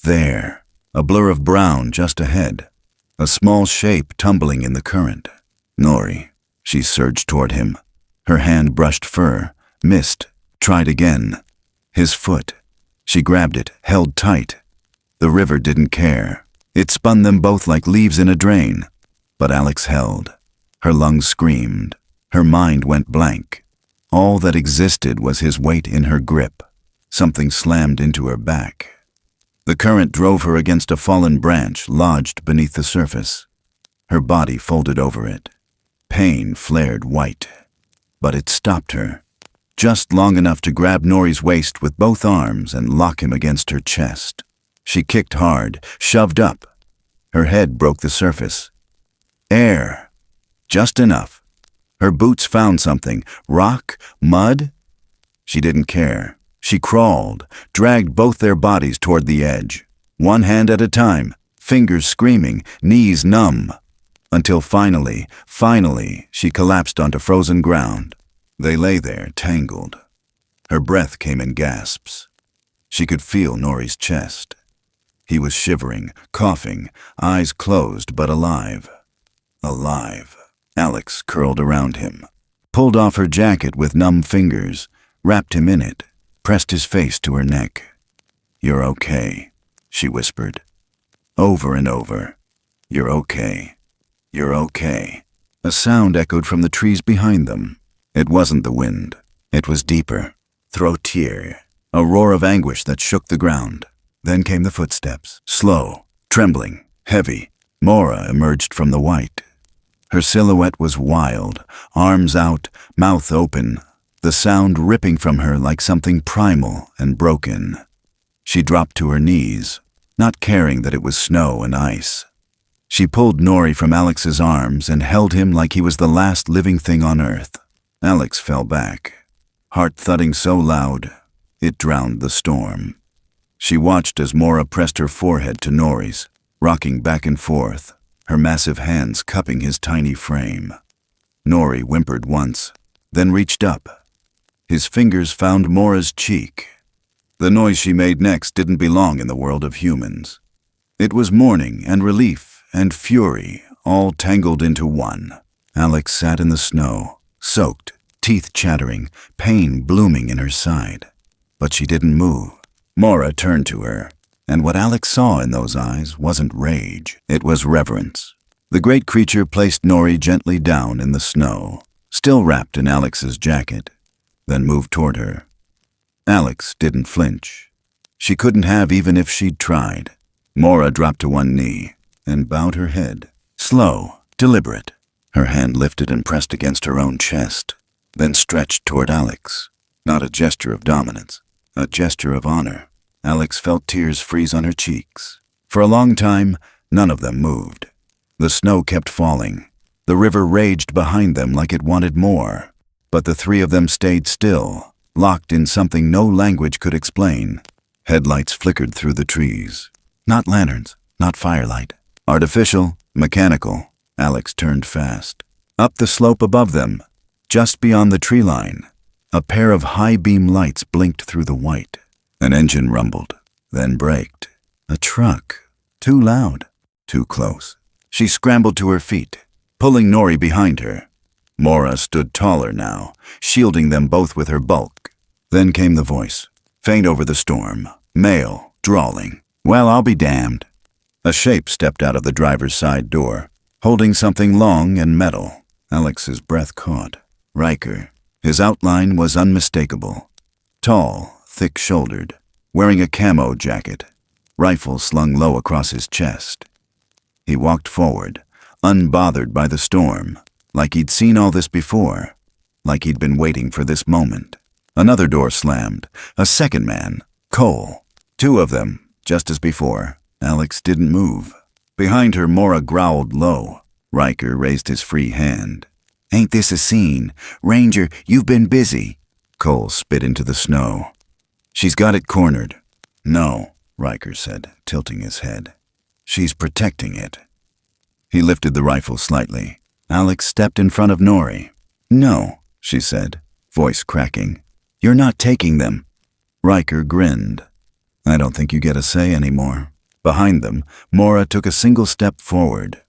there, a blur of brown just ahead, a small shape tumbling in the current. Nori. She surged toward him. Her hand brushed fur, missed, tried again. His foot. She grabbed it, held tight. The river didn't care. It spun them both like leaves in a drain. But Alex held. Her lungs screamed. Her mind went blank. All that existed was his weight in her grip. Something slammed into her back. The current drove her against a fallen branch lodged beneath the surface. Her body folded over it. Pain flared white. But it stopped her, just long enough to grab Nori's waist with both arms and lock him against her chest. She kicked hard, shoved up. Her head broke the surface. Air. Just enough. Her boots found something. Rock? Mud? She didn't care. She crawled, dragged both their bodies toward the edge. One hand at a time, fingers screaming, knees numb. Until finally, she collapsed onto frozen ground. They lay there, tangled. Her breath came in gasps. She could feel Nori's chest. He was shivering, coughing, eyes closed but alive. Alive. Alex curled around him, pulled off her jacket with numb fingers, wrapped him in it, pressed his face to her neck. "You're okay," she whispered. Over and over. "You're okay. You're okay." A sound echoed from the trees behind them. It wasn't the wind. It was deeper, throatier, a roar of anguish that shook the ground. Then came the footsteps, slow, trembling, heavy. Mora emerged from the white. Her silhouette was wild, arms out, mouth open, the sound ripping from her like something primal and broken. She dropped to her knees, not caring that it was snow and ice. She pulled Nori from Alex's arms and held him like he was the last living thing on earth. Alex fell back, heart thudding so loud, it drowned the storm. She watched as Mora pressed her forehead to Nori's, rocking back and forth, her massive hands cupping his tiny frame. Nori whimpered once, then reached up. His fingers found Mora's cheek. The noise she made next didn't belong in the world of humans. It was mourning and relief and fury, all tangled into one. Alex sat in the snow, soaked, teeth chattering, pain blooming in her side. But she didn't move. Mora turned to her, and what Alex saw in those eyes wasn't rage, it was reverence. The great creature placed Nori gently down in the snow, still wrapped in Alex's jacket, then moved toward her. Alex didn't flinch. She couldn't have even if she'd tried. Mora dropped to one knee and bowed her head. Slow, deliberate. Her hand lifted and pressed against her own chest, then stretched toward Alex. Not a gesture of dominance, a gesture of honor. Alex felt tears freeze on her cheeks. For a long time, none of them moved. The snow kept falling. The river raged behind them like it wanted more. But the three of them stayed still, locked in something no language could explain. Headlights flickered through the trees. Not lanterns, not firelight. Artificial, mechanical. Alex turned fast. Up the slope above them, just beyond the tree line, a pair of high-beam lights blinked through the white. An engine rumbled, then braked. A truck. Too loud. Too close. She scrambled to her feet, pulling Nori behind her. Mora stood taller now, shielding them both with her bulk. Then came the voice, faint over the storm, male, drawling. "Well, I'll be damned." A shape stepped out of the driver's side door, holding something long and metal. Alex's breath caught. Riker. His outline was unmistakable. Tall, thick-shouldered, wearing a camo jacket, rifle slung low across his chest. He walked forward, unbothered by the storm, like he'd seen all this before, like he'd been waiting for this moment. Another door slammed. A second man, Cole. Two of them, Just as before, Alex didn't move. Behind her, Mora growled low. Riker raised his free hand. "Ain't this a scene? Ranger, you've been busy." Cole spit into the snow. "She's got it cornered." "No," Riker said, tilting his head. "She's protecting it." He lifted the rifle slightly. Alex stepped in front of Nori. "No," she said, voice cracking. "You're not taking them." Riker grinned. "I don't think you get a say anymore." Behind them, Mora took a single step forward.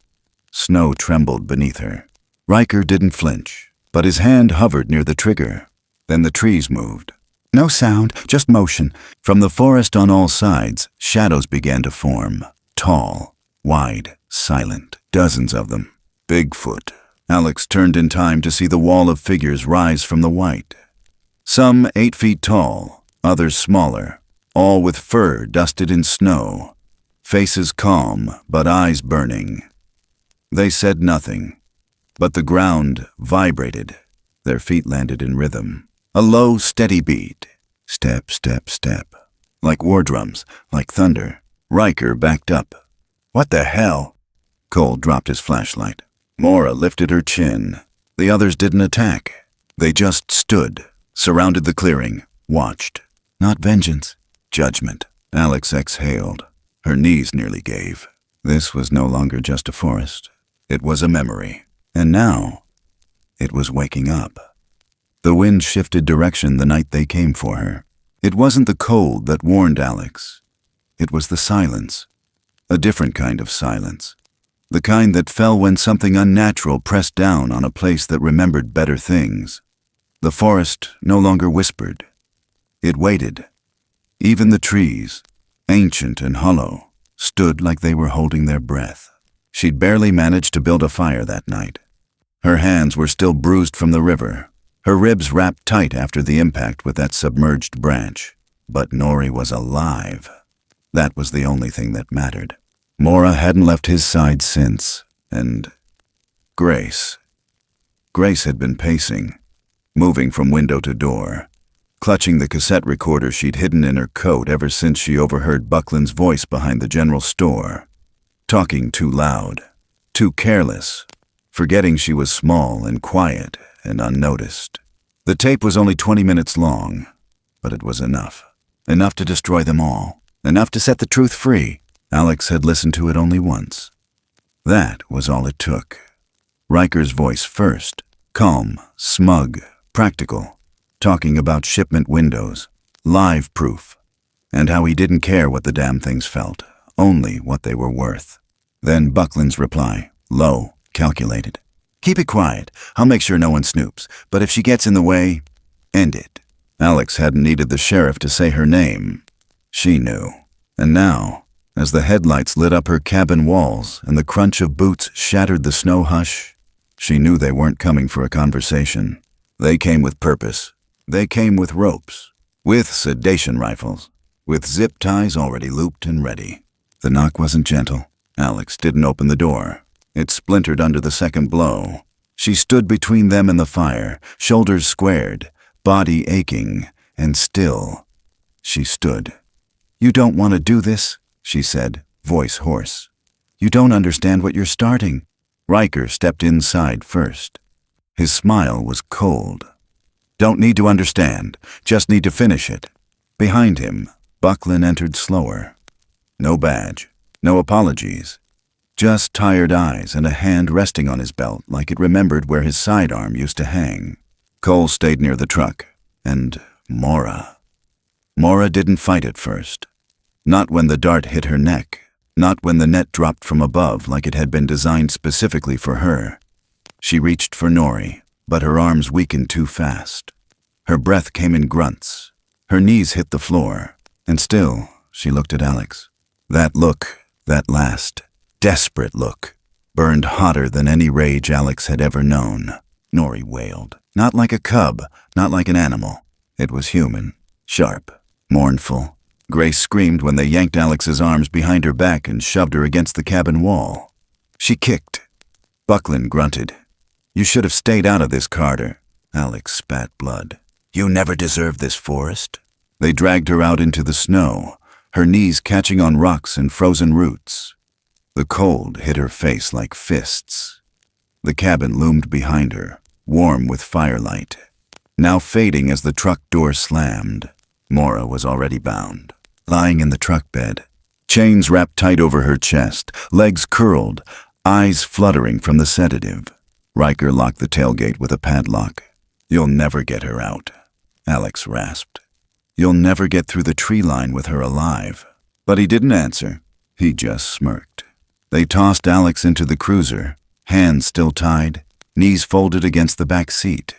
Snow trembled beneath her. Riker didn't flinch, but his hand hovered near the trigger. Then the trees moved. No sound, just motion. From the forest on all sides, shadows began to form. Tall, wide, silent. Dozens of them. Bigfoot. Alex turned in time to see the wall of figures rise from the white. Some 8 feet tall, others smaller, all with fur dusted in snow. Faces calm, but eyes burning. They said nothing, but the ground vibrated. Their feet landed in rhythm. A low, steady beat. Step, step, step. Like war drums, like thunder. Riker backed up. "What the hell?" Cole dropped his flashlight. Mora lifted her chin. The others didn't attack. They just stood, surrounded the clearing, watched. Not vengeance, judgment. Alex exhaled. Her knees nearly gave. This was no longer just a forest. It was a memory. And now, it was waking up. The wind shifted direction the night they came for her. It wasn't the cold that warned Alex. It was the silence. A different kind of silence. The kind that fell when something unnatural pressed down on a place that remembered better things. The forest no longer whispered. It waited. Even the trees, ancient and hollow, stood like they were holding their breath. She'd barely managed to build a fire that night. Her hands were still bruised from the river, her ribs wrapped tight after the impact with that submerged branch. But Nori was alive. That was the only thing that mattered. Mora hadn't left his side since, and Grace. Grace had been pacing, moving from window to door, clutching the cassette recorder she'd hidden in her coat ever since she overheard Buckland's voice behind the general store. Talking too loud, too careless, forgetting she was small and quiet and unnoticed. The tape was only 20 minutes long, but it was enough. Enough to destroy them all. Enough to set the truth free. Alex had listened to it only once. That was all it took. Riker's voice first, calm, smug, practical, talking about shipment windows, live proof, and how he didn't care what the damn things felt, only what they were worth. Then Buckland's reply, low, calculated. "Keep it quiet. I'll make sure no one snoops, but if she gets in the way, end it." Alex hadn't needed the sheriff to say her name. She knew. And now, as the headlights lit up her cabin walls and the crunch of boots shattered the snow hush, she knew they weren't coming for a conversation. They came with purpose. They came with ropes, with sedation rifles, with zip ties already looped and ready. The knock wasn't gentle. Alex didn't open the door. It splintered under the second blow. She stood between them and the fire, shoulders squared, body aching, and still. She stood. "You don't want to do this," she said, voice hoarse. "You don't understand what you're starting." Riker stepped inside first. His smile was cold. "Don't need to understand, just need to finish it." Behind him, Buckland entered slower. No badge, no apologies. Just tired eyes and a hand resting on his belt like it remembered where his sidearm used to hang. Cole stayed near the truck, and Mora. Mora didn't fight at first. Not when the dart hit her neck, not when the net dropped from above like it had been designed specifically for her. She reached for Nori, but her arms weakened too fast. Her breath came in grunts. Her knees hit the floor, and still she looked at Alex. That look, that last, desperate look, burned hotter than any rage Alex had ever known. Nori wailed. Not like a cub, not like an animal. It was human, sharp, mournful. Grace screamed when they yanked Alex's arms behind her back and shoved her against the cabin wall. She kicked. Buckland grunted. "You should have stayed out of this, Carter." Alex spat blood. "You never deserved this forest." They dragged her out into the snow. her knees catching on rocks and frozen roots. The cold hit her face like fists. The cabin loomed behind her, warm with firelight, now fading as the truck door slammed. Mora was already bound, lying in the truck bed, chains wrapped tight over her chest, legs curled, eyes fluttering from the sedative. Riker locked the tailgate with a padlock. "You'll never get her out," Alex rasped. "You'll never get through the tree line with her alive." But he didn't answer. He just smirked. They tossed Alex into the cruiser, hands still tied, knees folded against the back seat.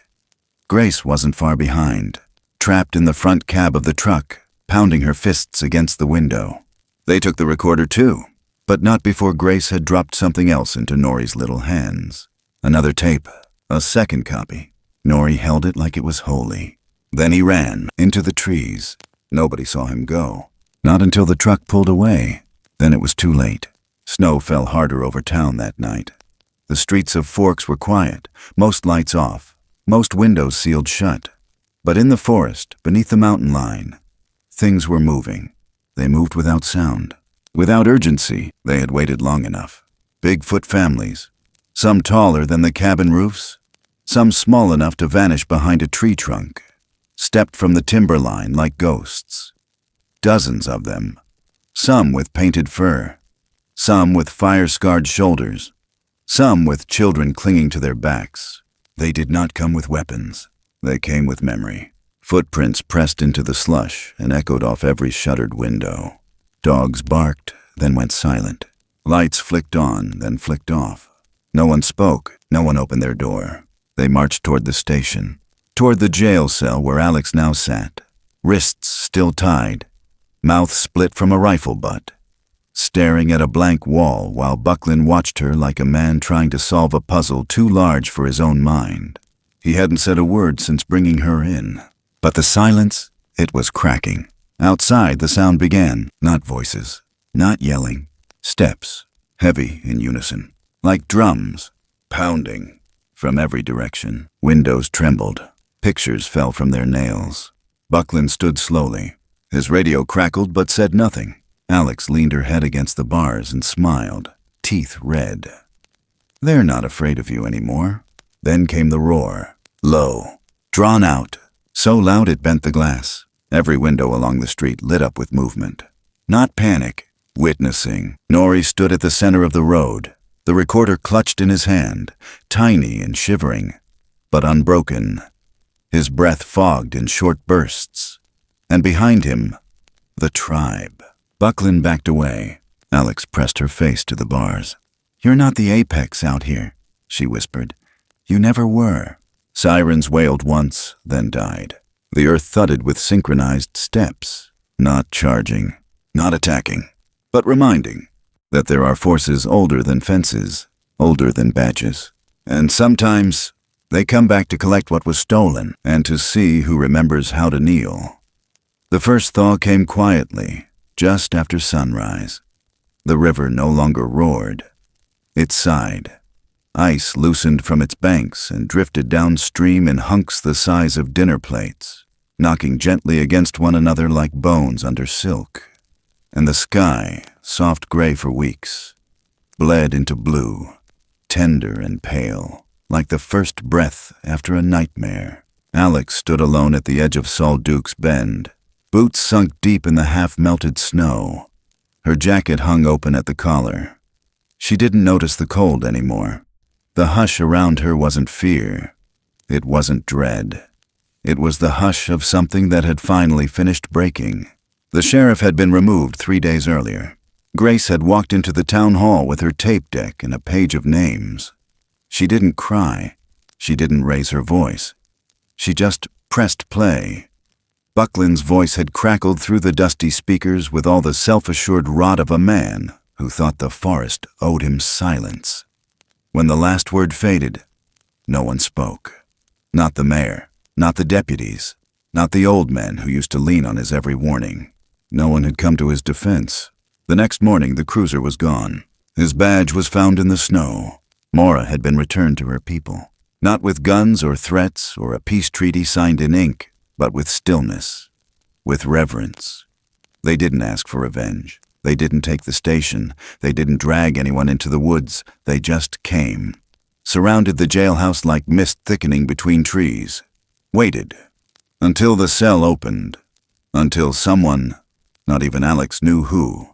Grace wasn't far behind, trapped in the front cab of the truck, pounding her fists against the window. They took the recorder too, but not before Grace had dropped something else into Nori's little hands. Another tape, a second copy. Nori held it like it was holy. Then he ran into the trees. Nobody saw him go. Not until the truck pulled away. Then it was too late. Snow fell harder over town that night. The streets of Forks were quiet, most lights off, most windows sealed shut. But in the forest, beneath the mountain line, things were moving. They moved without sound. Without urgency, they had waited long enough. Bigfoot families, some taller than the cabin roofs, some small enough to vanish behind a tree trunk, stepped from the timber line like ghosts. Dozens of them, some with painted fur, some with fire-scarred shoulders, some with children clinging to their backs. They did not come with weapons. They came with memory. Footprints pressed into the slush and echoed off every shuttered window. Dogs barked, then went silent. Lights flicked on, then flicked off. No one spoke. No one opened their door. They marched toward the station, toward the jail cell where Alex now sat, wrists still tied, mouth split from a rifle butt, staring at a blank wall while Buckland watched her like a man trying to solve a puzzle too large for his own mind. He hadn't said a word since bringing her in. But the silence, it was cracking. Outside, the sound began, not voices, not yelling. Steps, heavy in unison, like drums, pounding from every direction. Windows trembled. Pictures fell from their nails. Buckland stood slowly. His radio crackled but said nothing. Alex leaned her head against the bars and smiled, teeth red. "They're not afraid of you anymore." Then came the roar, low, drawn out, so loud it bent the glass. Every window along the street lit up with movement. Not panic, witnessing. Nori stood at the center of the road, the recorder clutched in his hand, tiny and shivering, but unbroken. His breath fogged in short bursts. And behind him, the tribe. Buckland backed away. Alex pressed her face to the bars. "You're not the apex out here," she whispered. "You never were." Sirens wailed once, then died. The earth thudded with synchronized steps, not charging, not attacking, but reminding that there are forces older than fences, older than badges. And sometimes they come back to collect what was stolen and to see who remembers how to kneel. The first thaw came quietly, just after sunrise. The river no longer roared. It sighed. Ice loosened from its banks and drifted downstream in hunks the size of dinner plates, knocking gently against one another like bones under silk. And the sky, soft gray for weeks, bled into blue, tender and pale, like the first breath after a nightmare. Alex stood alone at the edge of Sol Duke's Bend, boots sunk deep in the half-melted snow. Her jacket hung open at the collar. She didn't notice the cold anymore. The hush around her wasn't fear. It wasn't dread. It was the hush of something that had finally finished breaking. The sheriff had been removed 3 days earlier. Grace had walked into the town hall with her tape deck and a page of names. She didn't cry. She didn't raise her voice. She just pressed play. Buckland's voice had crackled through the dusty speakers with all the self-assured rot of a man who thought the forest owed him silence. When the last word faded, no one spoke. Not the mayor, not the deputies, not the old men who used to lean on his every warning. No one had come to his defense. The next morning, the cruiser was gone. His badge was found in the snow. Mora had been returned to her people, not with guns or threats or a peace treaty signed in ink, but with stillness, with reverence. They didn't ask for revenge. They didn't take the station. They didn't drag anyone into the woods. They just came. Surrounded the jailhouse like mist thickening between trees. Waited. Until the cell opened. Until someone, not even Alex knew who,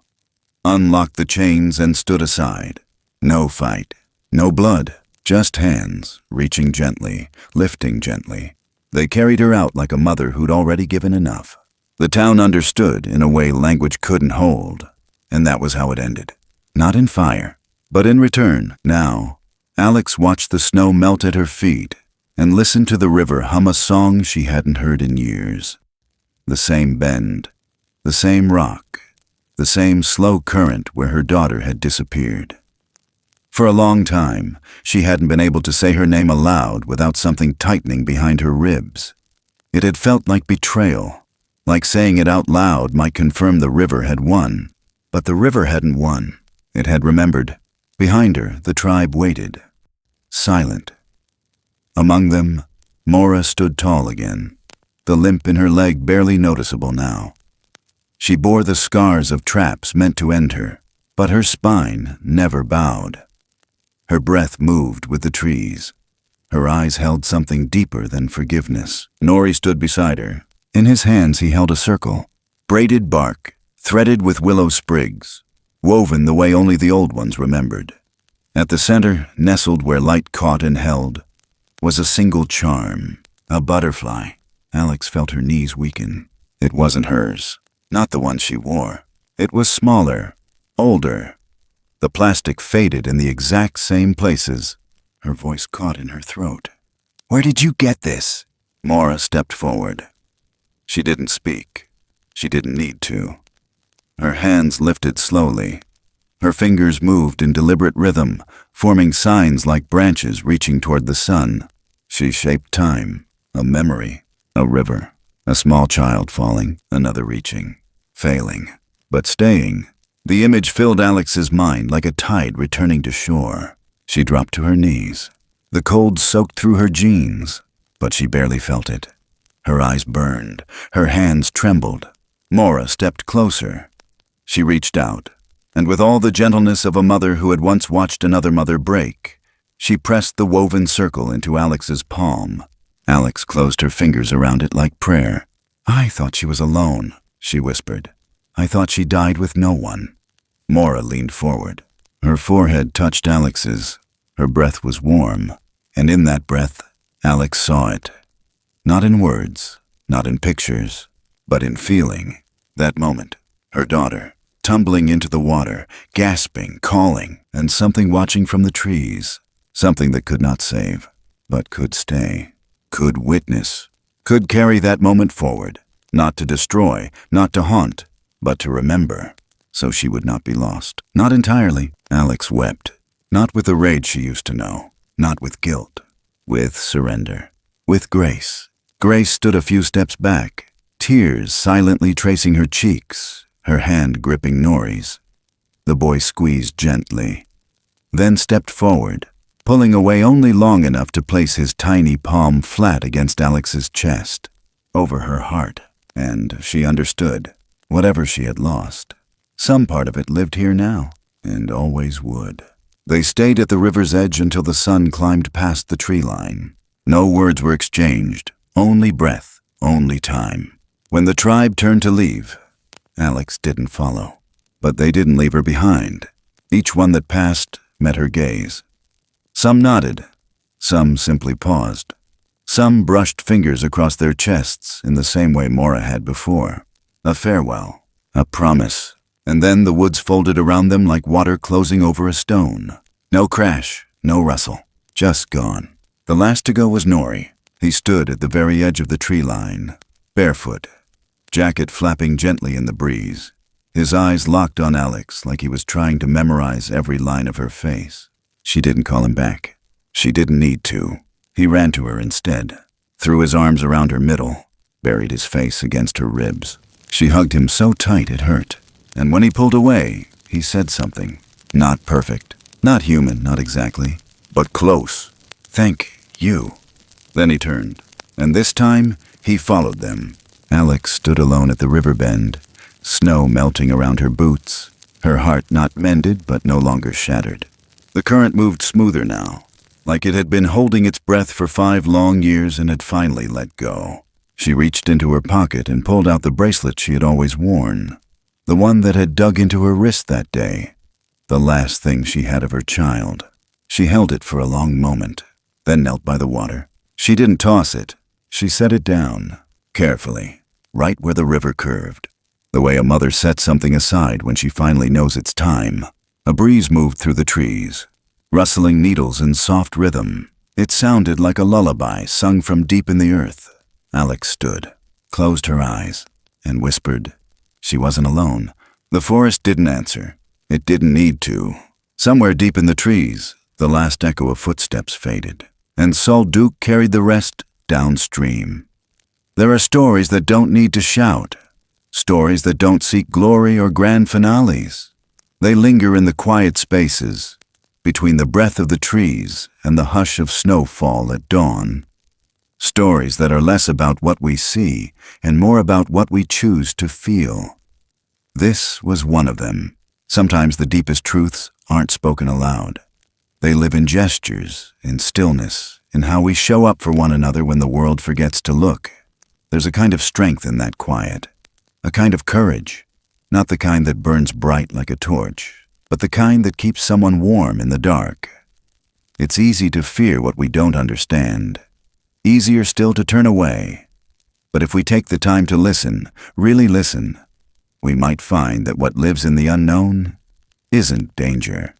unlocked the chains and stood aside. No fight. No blood. Just hands, reaching gently, lifting gently. They carried her out like a mother who'd already given enough. The town understood in a way language couldn't hold, and that was how it ended. Not in fire, but in return. Now, Alex watched the snow melt at her feet and listened to the river hum a song she hadn't heard in years. The same bend, the same rock, the same slow current where her daughter had disappeared. For a long time, she hadn't been able to say her name aloud without something tightening behind her ribs. It had felt like betrayal, like saying it out loud might confirm the river had won. But the river hadn't won. It had remembered. Behind her, the tribe waited, silent. Among them, Mora stood tall again, the limp in her leg barely noticeable now. She bore the scars of traps meant to end her, but her spine never bowed. Her breath moved with the trees. Her eyes held something deeper than forgiveness. Nori stood beside her. In his hands he held a circle, braided bark, threaded with willow sprigs, woven the way only the old ones remembered. At the center, nestled where light caught and held, was a single charm, a butterfly. Alex felt her knees weaken. It wasn't hers, not the one she wore. It was smaller, older. The plastic faded in the exact same places. Her voice caught in her throat. "Where did you get this?" Mora stepped forward. She didn't speak. She didn't need to. Her hands lifted slowly. Her fingers moved in deliberate rhythm, forming signs like branches reaching toward the sun. She shaped time, a memory, a river, a small child falling, another reaching, failing, but staying. The image filled Alex's mind like a tide returning to shore. She dropped to her knees. The cold soaked through her jeans, but she barely felt it. Her eyes burned. Her hands trembled. Mora stepped closer. She reached out, and with all the gentleness of a mother who had once watched another mother break, she pressed the woven circle into Alex's palm. Alex closed her fingers around it like prayer. "I thought she was alone," she whispered. "I thought she died with no one." Mora leaned forward. Her forehead touched Alex's. Her breath was warm, and in that breath, Alex saw it. Not in words, not in pictures, but in feeling. That moment, her daughter, tumbling into the water, gasping, calling, and something watching from the trees. Something that could not save, but could stay, could witness, could carry that moment forward, not to destroy, not to haunt, but to remember, so she would not be lost. Not entirely, Alex wept. Not with the rage she used to know, not with guilt, with surrender, with grace. Grace stood a few steps back, tears silently tracing her cheeks, her hand gripping Nori's. The boy squeezed gently, then stepped forward, pulling away only long enough to place his tiny palm flat against Alex's chest, over her heart. And she understood, whatever she had lost, some part of it lived here now, and always would. They stayed at the river's edge until the sun climbed past the tree line. No words were exchanged, only breath, only time. When the tribe turned to leave, Alex didn't follow. But they didn't leave her behind. Each one that passed met her gaze. Some nodded, some simply paused. Some brushed fingers across their chests in the same way Mora had before. A farewell, a promise. And then the woods folded around them like water closing over a stone. No crash, no rustle, just gone. The last to go was Nori. He stood at the very edge of the tree line, barefoot, jacket flapping gently in the breeze. His eyes locked on Alex like he was trying to memorize every line of her face. She didn't call him back. She didn't need to. He ran to her instead, threw his arms around her middle, buried his face against her ribs. She hugged him so tight it hurt. And when he pulled away, he said something. Not perfect, not human, not exactly, but close. "Thank you." Then he turned, and this time he followed them. Alex stood alone at the river bend, snow melting around her boots, her heart not mended but no longer shattered. The current moved smoother now, like it had been holding its breath for 5 long years and had finally let go. She reached into her pocket and pulled out the bracelet she had always worn, the one that had dug into her wrist that day, the last thing she had of her child. She held it for a long moment, then knelt by the water. She didn't toss it. She set it down, carefully, right where the river curved, the way a mother sets something aside when she finally knows it's time. A breeze moved through the trees, rustling needles in soft rhythm. It sounded like a lullaby sung from deep in the earth. Alex stood, closed her eyes, and whispered. She wasn't alone. The forest didn't answer. It didn't need to. Somewhere deep in the trees, the last echo of footsteps faded, and Sol Duke carried the rest downstream. There are stories that don't need to shout, stories that don't seek glory or grand finales. They linger in the quiet spaces, between the breath of the trees and the hush of snowfall at dawn. Stories that are less about what we see and more about what we choose to feel. This was one of them. Sometimes the deepest truths aren't spoken aloud. They live in gestures, in stillness, in how we show up for one another when the world forgets to look. There's a kind of strength in that quiet, a kind of courage, not the kind that burns bright like a torch, but the kind that keeps someone warm in the dark. It's easy to fear what we don't understand, easier still to turn away. But if we take the time to listen, really listen, we might find that what lives in the unknown isn't danger.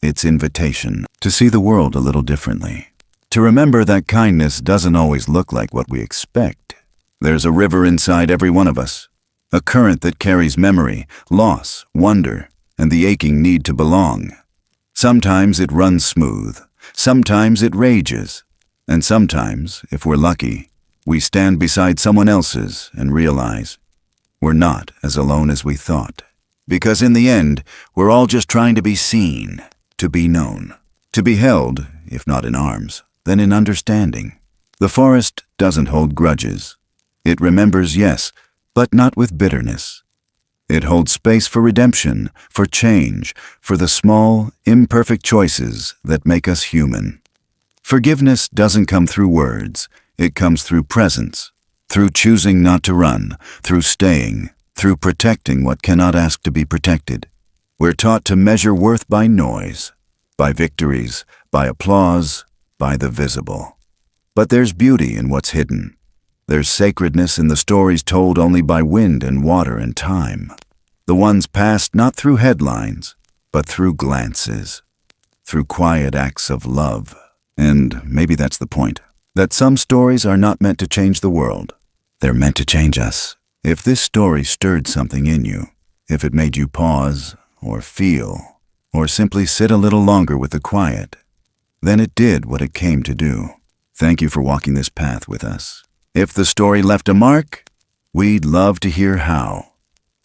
It's invitation to see the world a little differently, to remember that kindness doesn't always look like what we expect. There's a river inside every one of us, a current that carries memory, loss, wonder, and the aching need to belong. Sometimes it runs smooth, sometimes it rages, and sometimes, if we're lucky, we stand beside someone else's and realize we're not as alone as we thought. Because in the end, we're all just trying to be seen, to be known, to be held, if not in arms, then in understanding. The forest doesn't hold grudges. It remembers, yes, but not with bitterness. It holds space for redemption, for change, for the small, imperfect choices that make us human. Forgiveness doesn't come through words. It comes through presence, through choosing not to run, through staying, through protecting what cannot ask to be protected. We're taught to measure worth by noise, by victories, by applause, by the visible. But there's beauty in what's hidden. There's sacredness in the stories told only by wind and water and time. The ones passed not through headlines, but through glances, through quiet acts of love. And maybe that's the point, that some stories are not meant to change the world. They're meant to change us. If this story stirred something in you, if it made you pause, or feel, or simply sit a little longer with the quiet, then it did what it came to do. Thank you for walking this path with us. If the story left a mark, we'd love to hear how.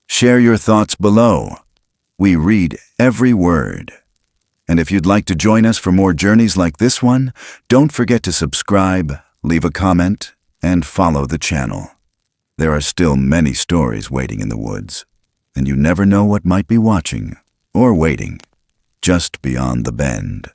Share your thoughts below. We read every word. And if you'd like to join us for more journeys like this one, don't forget to subscribe, leave a comment, and follow the channel. There are still many stories waiting in the woods, and you never know what might be watching or waiting just beyond the bend.